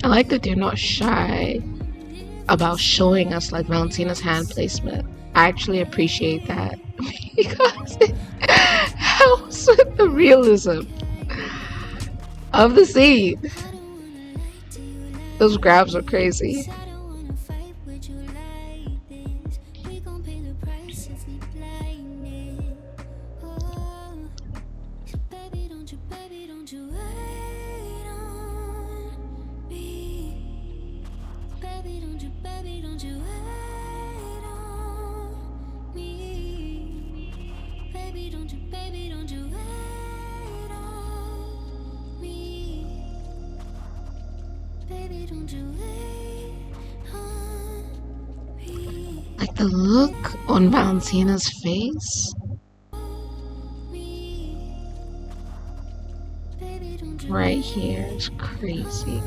Speaker 1: I like that they're not shy about showing us like Valentina's hand placement. I actually appreciate that because it helps with the realism of the scene. Those grabs are crazy. Like the look on Valentina's face. Right here is crazy.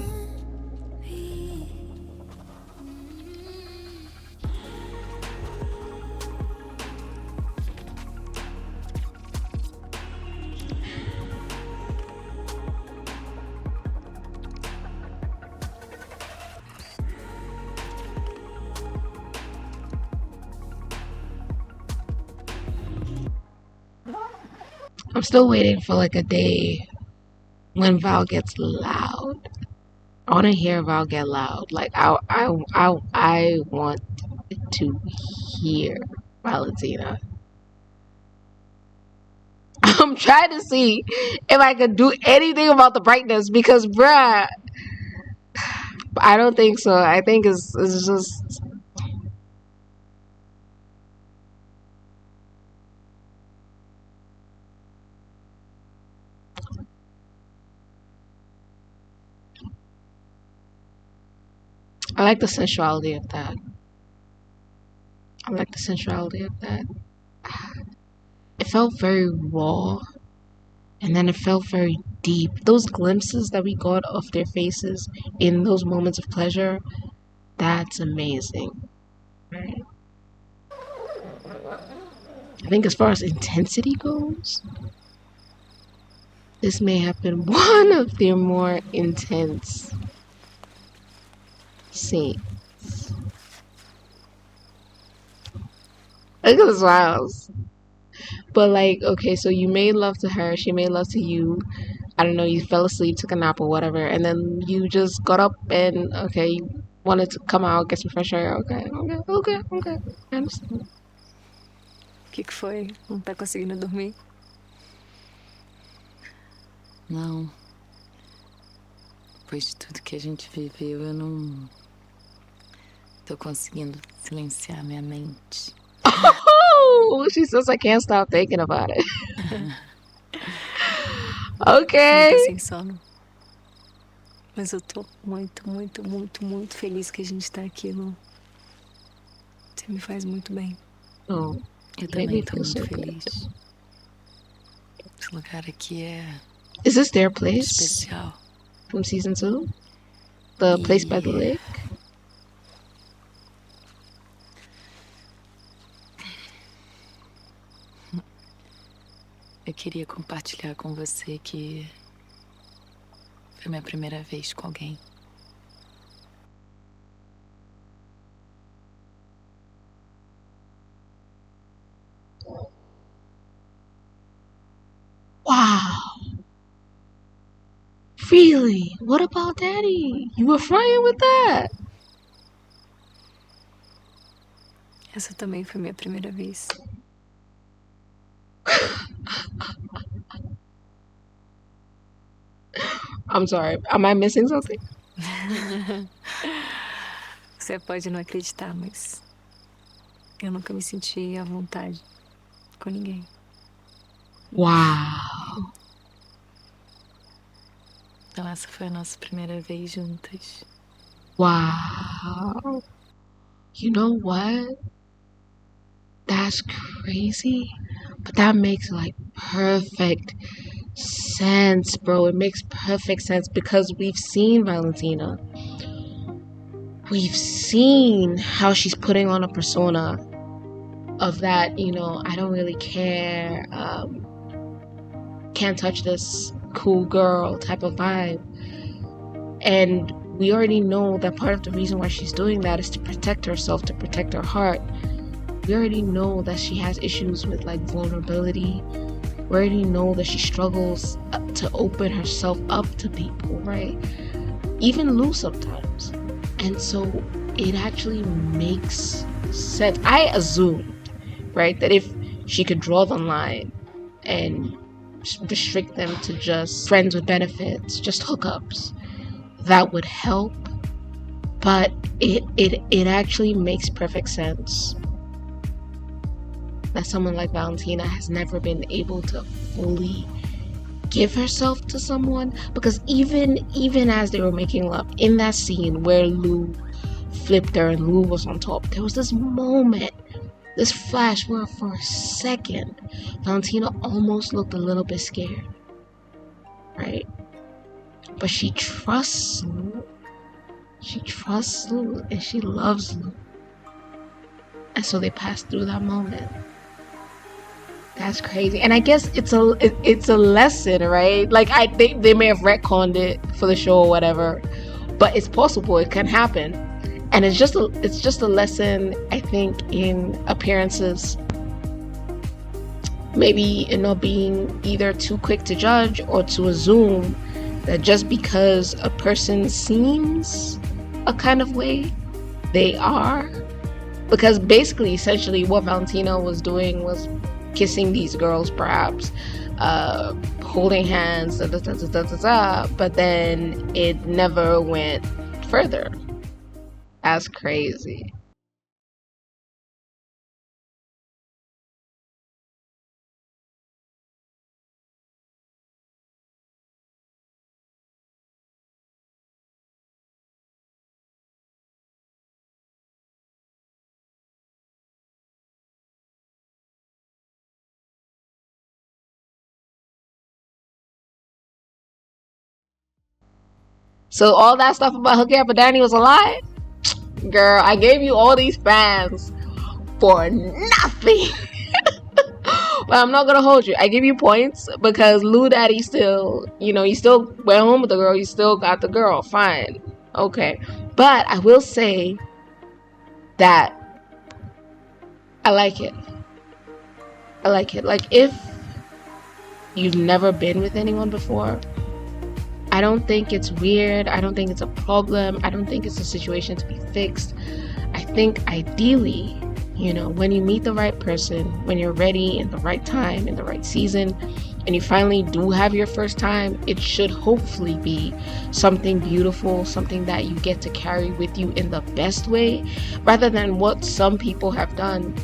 Speaker 1: I'm still waiting for like a day when Val gets loud. I want to hear Val get loud. Like I want to hear Valentina. I'm trying to see if I could do anything about the brightness because, bruh, I don't think so. I think it's just. I like the sensuality of that. It felt very raw, and then it felt very deep. Those glimpses that we got of their faces in those moments of pleasure, that's amazing. Right? I think as far as intensity goes, this may have been one of their more intense scenes. Look at the smiles. But like, okay, so you made love to her, she made love to you. I don't know, you fell asleep, took a nap or whatever, and then you just got up and, okay, you wanted to come out, get some fresh air. Okay. I understand.
Speaker 7: O que foi? Não tá conseguindo dormir?
Speaker 2: Não. Depois de tudo que a gente viveu, eu não tô conseguindo silenciar minha mente.
Speaker 1: Oh, she says I can't stop thinking about it. Okay.
Speaker 7: Não tô sem sono. Mas eu tô muito feliz que a gente tá aqui, Lu. Você me faz muito bem.
Speaker 1: Oh,
Speaker 2: Eu também tô muito feliz. Esse lugar aqui é
Speaker 1: Is this their place
Speaker 2: especial.
Speaker 1: from season 2? The place by the lake?
Speaker 2: Eu queria compartilhar com você que foi minha primeira vez com alguém.
Speaker 1: Wow. Really? What about Daddy? You were flying with that?
Speaker 7: Essa também foi minha primeira vez.
Speaker 1: I'm sorry. Am I missing something?
Speaker 7: Você pode não acreditar, mas eu nunca me senti à vontade com ninguém.
Speaker 1: Wow.
Speaker 2: Então essa foi a nossa primeira vez juntas.
Speaker 1: Wow. You know what? That's crazy. But that makes like perfect sense, bro. It makes perfect sense because we've seen Valentina. We've seen how she's putting on a persona of that, you know, I don't really care, can't touch this, cool girl type of vibe. And we already know that part of the reason why she's doing that is to protect herself, to protect her heart. We already know that she has issues with like vulnerability. We already know that she struggles to open herself up to people, right? Even Lou sometimes. And so it actually makes sense. I assumed, right, that if she could draw the line and restrict them to just friends with benefits, just hookups, that would help. But it actually makes perfect sense that someone like Valentina has never been able to fully give herself to someone, because even as they were making love in that scene where Lou flipped her and Lou was on top, there was this moment, this flash where for a second Valentina almost looked a little bit scared, right? But she trusts Lou. She trusts Lou and she loves Lou. And so they passed through that moment. That's crazy. And I guess it's a lesson, right? Like, I think they may have retconned it for the show or whatever, but it's possible, it can happen. And it's just a lesson, I think, in appearances. maybe in not being either too quick to judge or to assume that just because a person seems a kind of way, they are. Because basically, essentially, what Valentina was doing was kissing these girls, perhaps, holding hands, but then it never went further. That's crazy. So all that stuff about hooking up with Danny was a lie? Girl, I gave you all these fans for nothing. But I'm not gonna hold you. I give you points because Lou Daddy still, he still went home with the girl. He still got the girl. Fine. Okay. But I will say that I like it. I like it. Like, if you've never been with anyone before, I don't think it's weird. I don't think it's a problem. I don't think it's a situation to be fixed. I think ideally, when you meet the right person, when you're ready in the right time, in the right season, and you finally do have your first time, it should hopefully be something beautiful, something that you get to carry with you in the best way, rather than what some people have done,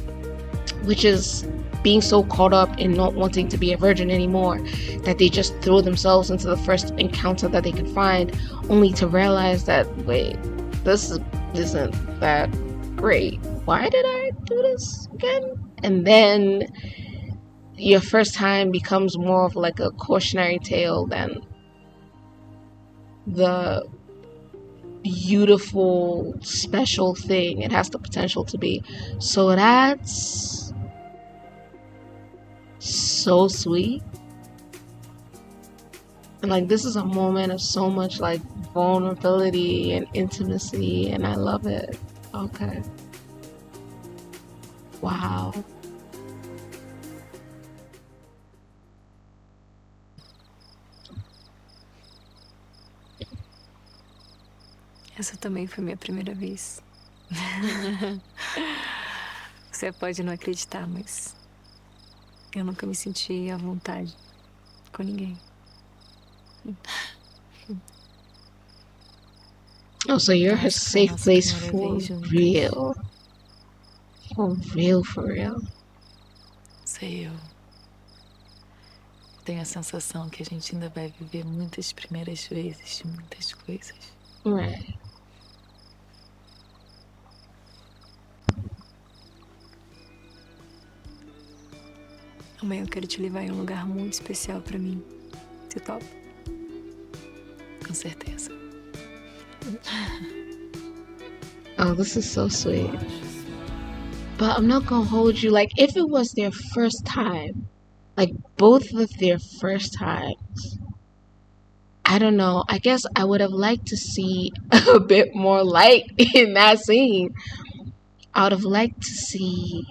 Speaker 1: which is being so caught up in not wanting to be a virgin anymore that they just throw themselves into the first encounter that they can find, only to realize that, wait, this isn't that great. Why did I do this again? And then your first time becomes more of like a cautionary tale than the beautiful, special thing it has the potential to be. So that's so sweet. And like, this is a moment of so much like vulnerability and intimacy, and I love it. Okay. Wow.
Speaker 7: Essa também foi minha primeira vez. Você pode não acreditar, mas eu nunca me senti à vontade com ninguém.
Speaker 1: Oh, so you're her
Speaker 2: Acho que foi a
Speaker 1: safe
Speaker 2: nossa
Speaker 1: place
Speaker 2: primeira
Speaker 1: for
Speaker 2: vez juntas.
Speaker 1: real. For real.
Speaker 2: Sei eu. Tenho a sensação que a gente ainda vai viver muitas primeiras vezes de muitas coisas.
Speaker 1: Right.
Speaker 7: Amanhã eu quero te levar em um lugar muito especial pra mim. Você topa?
Speaker 2: Com certeza.
Speaker 1: Oh, this is so sweet. But I'm not gonna hold you. Like, if it was their first time, like both of their first times, I don't know. I guess I would have liked to see a bit more light in that scene. I would have liked to see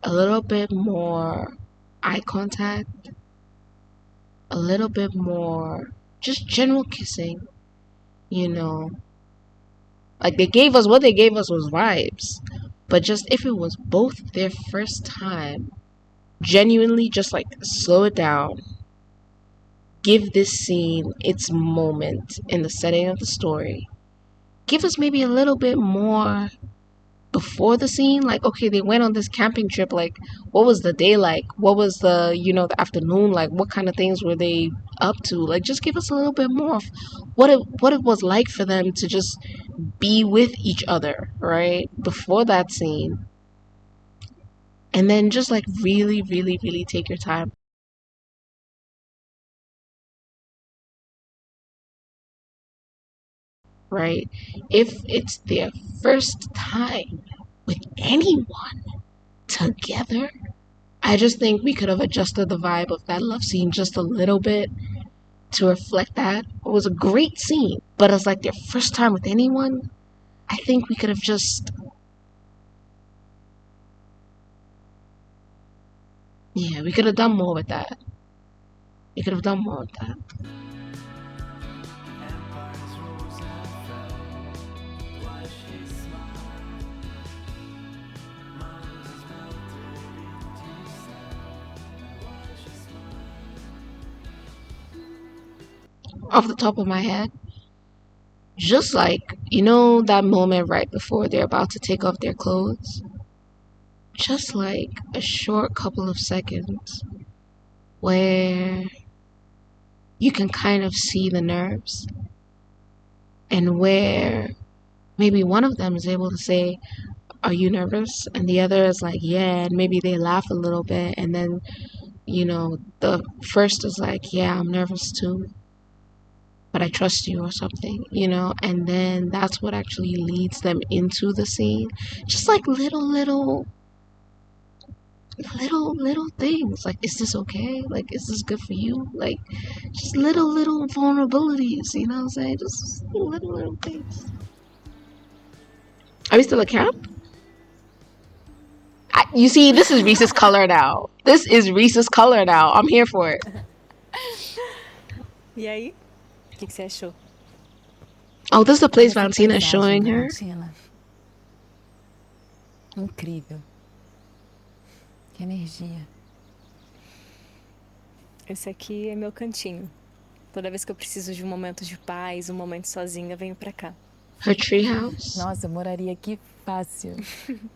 Speaker 1: a little bit more eye contact, a little bit more just general kissing, Like, what they gave us was vibes. But just if it was both their first time, genuinely just like slow it down. Give this scene its moment in the setting of the story. Give us maybe a little bit more before the scene. Like, okay, they went on this camping trip. Like, what was the day like? What was the, the afternoon like? What kind of things were they up to? Like, just give us a little bit more of what it was like for them to just be with each other, right? Before that scene. And then just like really, really, really take your time. Right? If it's their first time with anyone together, I just think we could have adjusted the vibe of that love scene just a little bit to reflect that. It was a great scene, but as like their first time with anyone, I think we could have just, Yeah, we could have done more with that. We could have done more with that. Off the top of my head, just like, you know, that moment right before they're about to take off their clothes, just like a short couple of seconds where you can kind of see the nerves, and where maybe one of them is able to say, "Are you nervous?" And the other is like, "Yeah," and maybe they laugh a little bit, and then, you know, the first is like, "Yeah, I'm nervous too, but I trust you," or something, you know, and then that's what actually leads them into the scene. Just like little things, like, is this okay? Like, is this good for you? Like, just little vulnerabilities, you know what I'm saying? Just little things. Are we still at camp? You see, this is Reese's color now. This is Reese's color now. I'm here for it.
Speaker 3: E aí? O que você achou?
Speaker 1: Oh, this is the place
Speaker 2: Essa
Speaker 1: Valentina is
Speaker 2: paisagem,
Speaker 1: showing her.
Speaker 2: Valentina. Incrível. Que energia.
Speaker 3: Esse aqui é meu cantinho. Toda vez que eu preciso de um momento de paz, um momento sozinha, eu venho pra cá.
Speaker 1: Her treehouse.
Speaker 2: Nossa, eu moraria aqui fácil.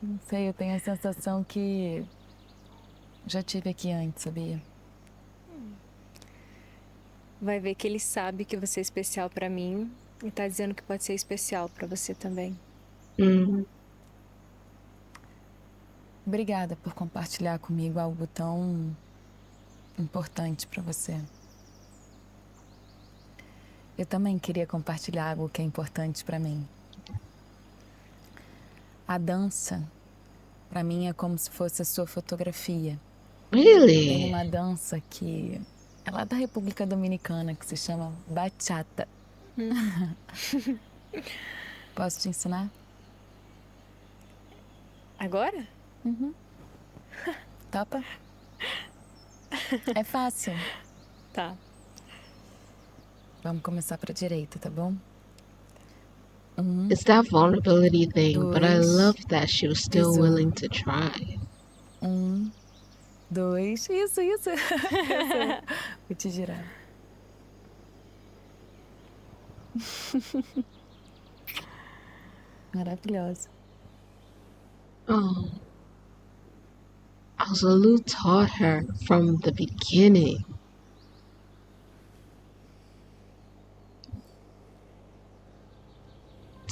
Speaker 2: Não sei, eu tenho a sensação que já tive aqui antes, sabia?
Speaker 3: Vai ver que ele sabe que você é especial pra mim e tá dizendo que pode ser especial pra você também.
Speaker 2: Obrigada por compartilhar comigo algo tão importante pra você. Eu também queria compartilhar algo que é importante pra mim. A dança, pra mim, é como se fosse a sua fotografia. Tem
Speaker 1: Really?
Speaker 2: uma dança que é lá da República Dominicana, que se chama bachata. Posso te ensinar?
Speaker 3: Agora?
Speaker 2: Topa? É fácil.
Speaker 3: Tá.
Speaker 2: Vamos começar pra direita, tá bom?
Speaker 1: It's that vulnerability thing, but I
Speaker 2: Dois.
Speaker 1: love that she was still
Speaker 2: Isso.
Speaker 1: willing to try.
Speaker 2: 2. Isso. Vou te girar. Maravilhosa.
Speaker 1: Oh. Also, Lou taught her from the beginning.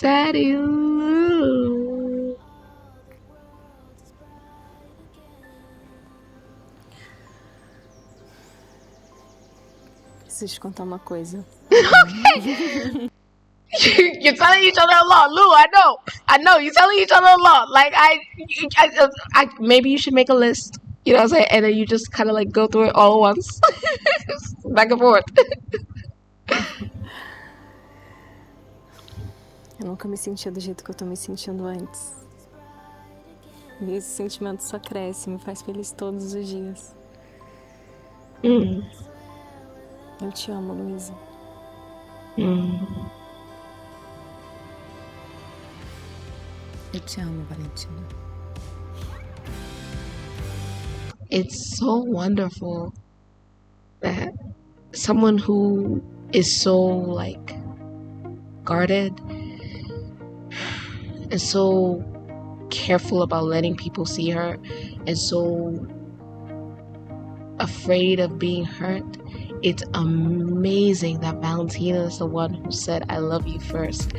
Speaker 1: Daddy Lou.
Speaker 3: Preciso te contar uma coisa.
Speaker 1: You're telling each other a lot, Lou. I know. You're telling each other a lot. Like I maybe you should make a list. You know what I'm saying? And then you just kind of like go through it all at once, back and forth.
Speaker 3: Eu nunca me sentia do jeito que eu tô me sentindo antes. E esse sentimento só cresce, me faz feliz todos os dias. Eu te amo, Luísa.
Speaker 2: Eu te amo, Valentina.
Speaker 1: It's so wonderful that someone who is so like guarded and so careful about letting people see her and so afraid of being hurt. It's amazing that Valentina is the one who said I love you first,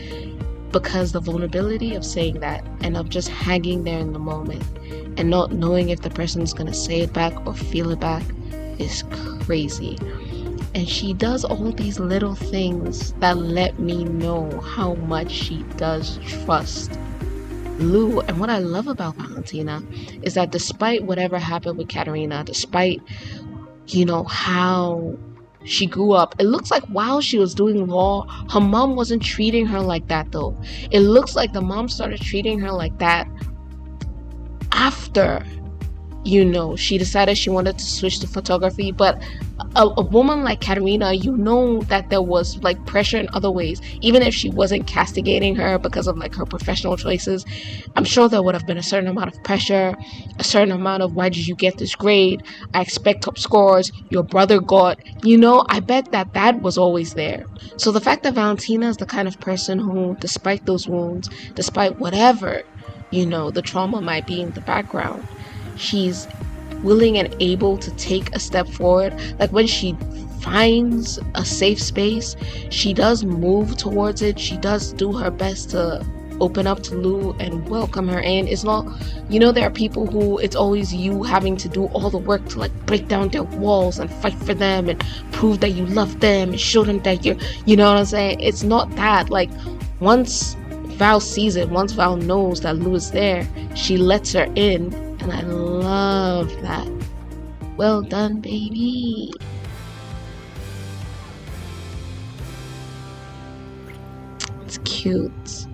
Speaker 1: because the vulnerability of saying that and of just hanging there in the moment and not knowing if the person's gonna say it back or feel it back is crazy. And she does all these little things that let me know how much she does trust Lou. And what I love about Valentina is that despite whatever happened with Katerina, despite, you know, how she grew up, it looks like while she was doing law, her mom wasn't treating her like that though. It looks like the mom started treating her like that after she decided she wanted to switch to photography. But a woman like Katerina, that there was like pressure in other ways. Even if she wasn't castigating her because of like her professional choices, I'm sure there would have been a certain amount of pressure, a certain amount of, why did you get this grade? I expect top scores. Your brother got, I bet that was always there. So the fact that Valentina is the kind of person who, despite those wounds, despite whatever, the trauma might be in the background, she's willing and able to take a step forward. Like when she finds a safe space, she does move towards it. She does do her best to open up to Lou and welcome her in. It's not, there are people who it's always you having to do all the work to like break down their walls and fight for them and prove that you love them and show them that you're, what I'm saying? It's not that. Like once Val sees it, once Val knows that Lou is there, she lets her in. And I love that. Well done, baby. It's cute.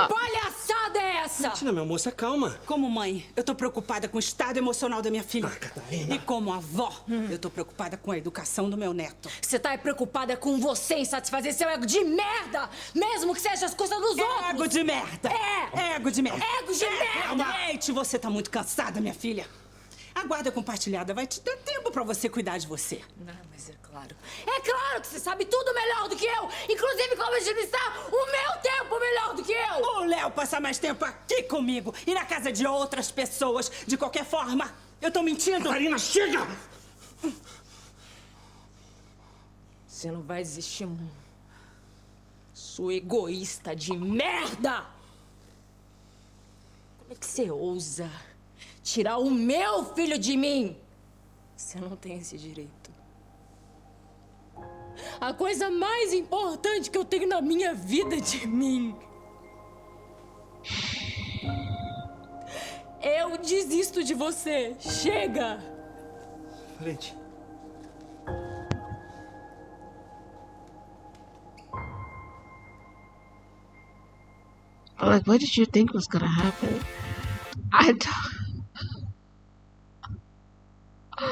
Speaker 8: Palhaçada é essa?
Speaker 9: Valentina, minha moça, calma.
Speaker 8: Como mãe, eu tô preocupada com o estado emocional da minha filha.
Speaker 9: Catarina.
Speaker 8: E como avó, eu tô preocupada com a educação do meu neto. Você tá preocupada com você em satisfazer seu ego de merda, mesmo que seja as custas dos outros. Ego de merda. Ego de merda. Ego de merda. Leite, você tá muito cansada, minha filha. A guarda compartilhada vai te dar tempo pra você cuidar de você.
Speaker 2: Não, mas é claro.
Speaker 8: É claro que você sabe tudo melhor do que eu. Inclusive como administrar o meu tempo melhor do que eu. O Léo passa mais tempo aqui comigo e na casa de outras pessoas. De qualquer forma, eu tô mentindo.
Speaker 9: Catarina, chega!
Speaker 8: Você não vai desistir, sua egoísta de merda! Como é que você ousa tirar o meu filho de mim?
Speaker 2: Você não tem esse direito.
Speaker 8: A coisa mais importante que eu tenho na minha vida de mim. Eu desisto de você. Chega!
Speaker 9: Valente.
Speaker 1: Like, what did you think was gonna happen? I don't... I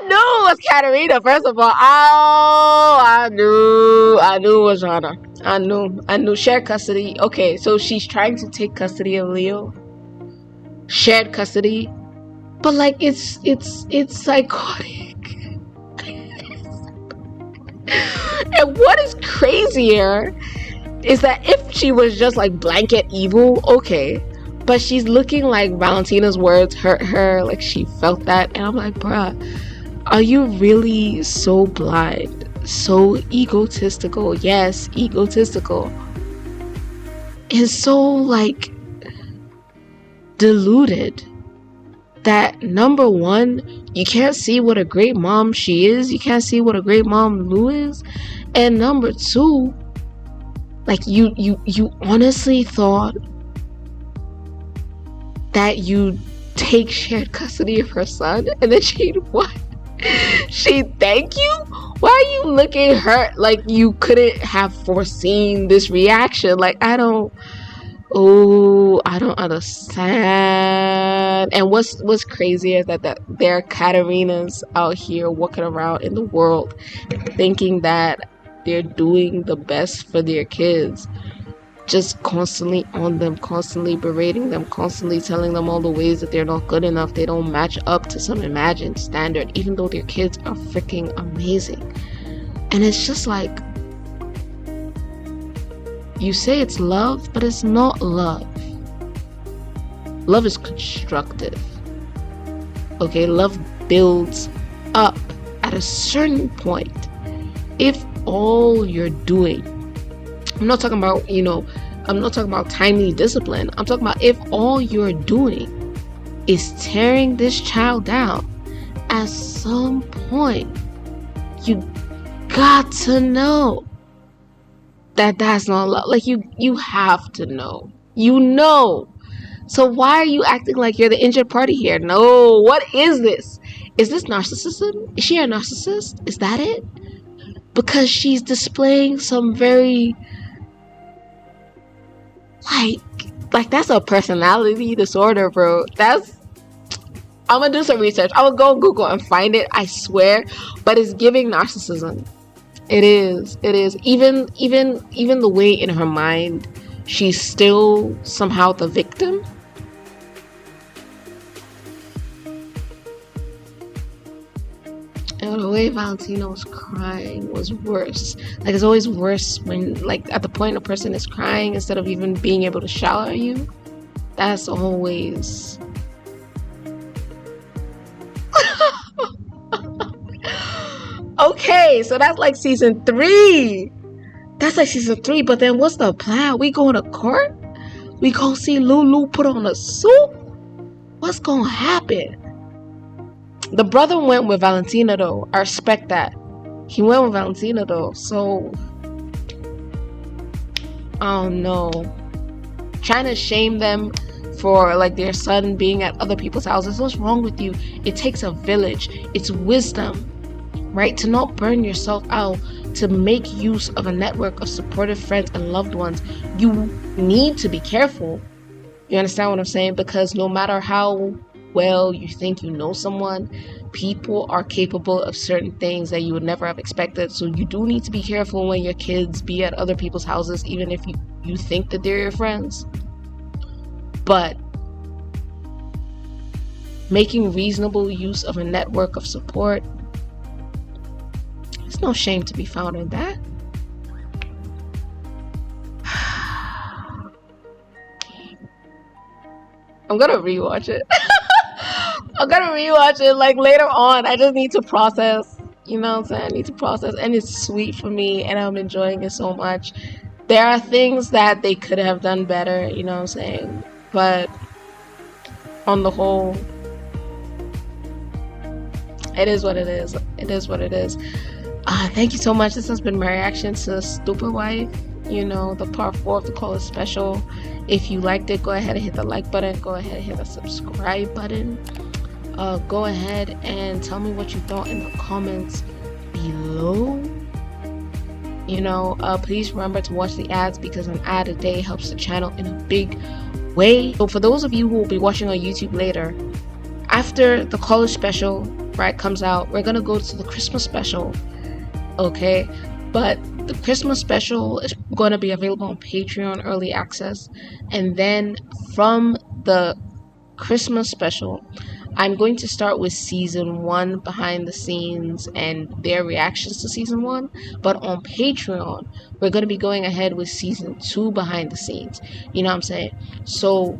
Speaker 1: knew it was Katerina, first of all. I knew it was Jana. I knew. Shared custody. Okay, so she's trying to take custody of Leo. Shared custody. But like it's psychotic. And what is crazier is that if she was just like blanket evil, okay, but she's looking like Valentina's words hurt her, like she felt that, and I'm like, bruh, are you really so blind, so egotistical? Yes, egotistical, and so like deluded that number one, you can't see what a great mom she is, you can't see what a great mom Lou is, and number two, like you honestly thought that you'd take shared custody of her son, and then she'd what? She'd thank you? Why are you looking hurt like you couldn't have foreseen this reaction? Like I don't understand. And what's crazy is that there are Katerinas out here walking around in the world thinking that they're doing the best for their kids, just constantly on them, constantly berating them, constantly telling them all the ways that they're not good enough, they don't match up to some imagined standard, even though their kids are freaking amazing. And it's just like, you say it's love, but it's not love. Love is constructive. Okay, love builds up at a certain point. If all you're doing, I'm not talking about, I'm not talking about timely discipline. I'm talking about if all you're doing is tearing this child down, at some point, you got to know that that's not love. Like you have to know. So why are you acting like you're the injured party here? No, what is this? Is this narcissism? Is she a narcissist? Is that it? Because she's displaying some very like that's a personality disorder, bro. I'm gonna do some research. I will go on Google and find it, I swear. But it's giving narcissism. It is. Even the way in her mind she's still somehow the victim. And the way Valentina was crying was worse. Like, it's always worse when, like, at the point a person is crying instead of even being able to shout at you. That's always... Okay, so that's like season 3. That's like season 3, but then what's the plan? We going to court? We gonna see Lulu put on a suit? What's gonna happen? The brother went with Valentina though. I respect that. He went with Valentina though. So, I don't know. Trying to shame them for like their son being at other people's houses. What's wrong with you? It takes a village. It's wisdom, right? To not burn yourself out. To make use of a network of supportive friends and loved ones. You need to be careful. You understand what I'm saying? Because no matter how well you think you know someone, people are capable of certain things that you would never have expected. So you do need to be careful when your kids be at other people's houses, even if you think that they're your friends. But making reasonable use of a network of support, there's no shame to be found in that. I'm gonna rewatch it. I'm gonna rewatch it like later on. I just need to process, you know what I'm saying? I need to process, and it's sweet for me and I'm enjoying it so much. There are things that they could have done better, you know what I'm saying? But on the whole, it is what it is. It is what it is. Thank you so much. This has been my reaction to Stupid Wife, you know, the part 4 of the College Special. If you liked it, go ahead and hit the like button. Go ahead and hit the subscribe button. Go ahead and tell me what you thought in the comments below. You know, please remember to watch the ads because an ad a day helps the channel in a big way. So for those of you who will be watching on YouTube later, after the College Special, right, comes out, we're gonna go to the Christmas Special. Okay, but the Christmas Special is going to be available on Patreon early access, and then from the Christmas Special I'm going to start with season 1 behind the scenes and their reactions to season 1, but on Patreon we're going to be going ahead with season 2 behind the scenes, you know what I'm saying? So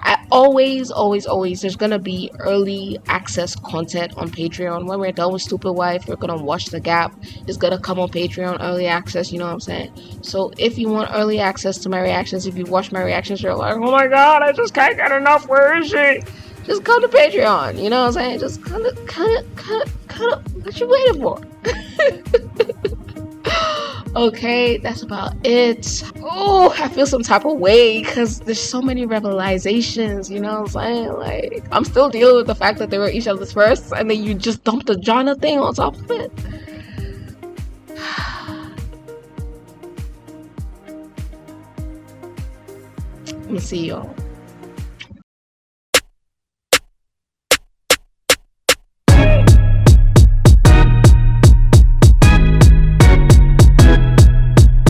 Speaker 1: I always there's gonna be early access content on Patreon. When we're done with Stupid Wife, we're gonna watch The Gap. It's gonna come on Patreon early access, you know what I'm saying? So if you want early access to my reactions, if you watch my reactions, you're like, oh my god, I just can't get enough, where is she? Just come to Patreon, you know what I'm saying? Just kind of what you waiting for? Okay, that's about it. Oh, I feel some type of way because there's so many revelations, you know what I'm saying? Like, I'm still dealing with the fact that they were each other's first and then you just dumped the genre thing on top of it. Let me see y'all.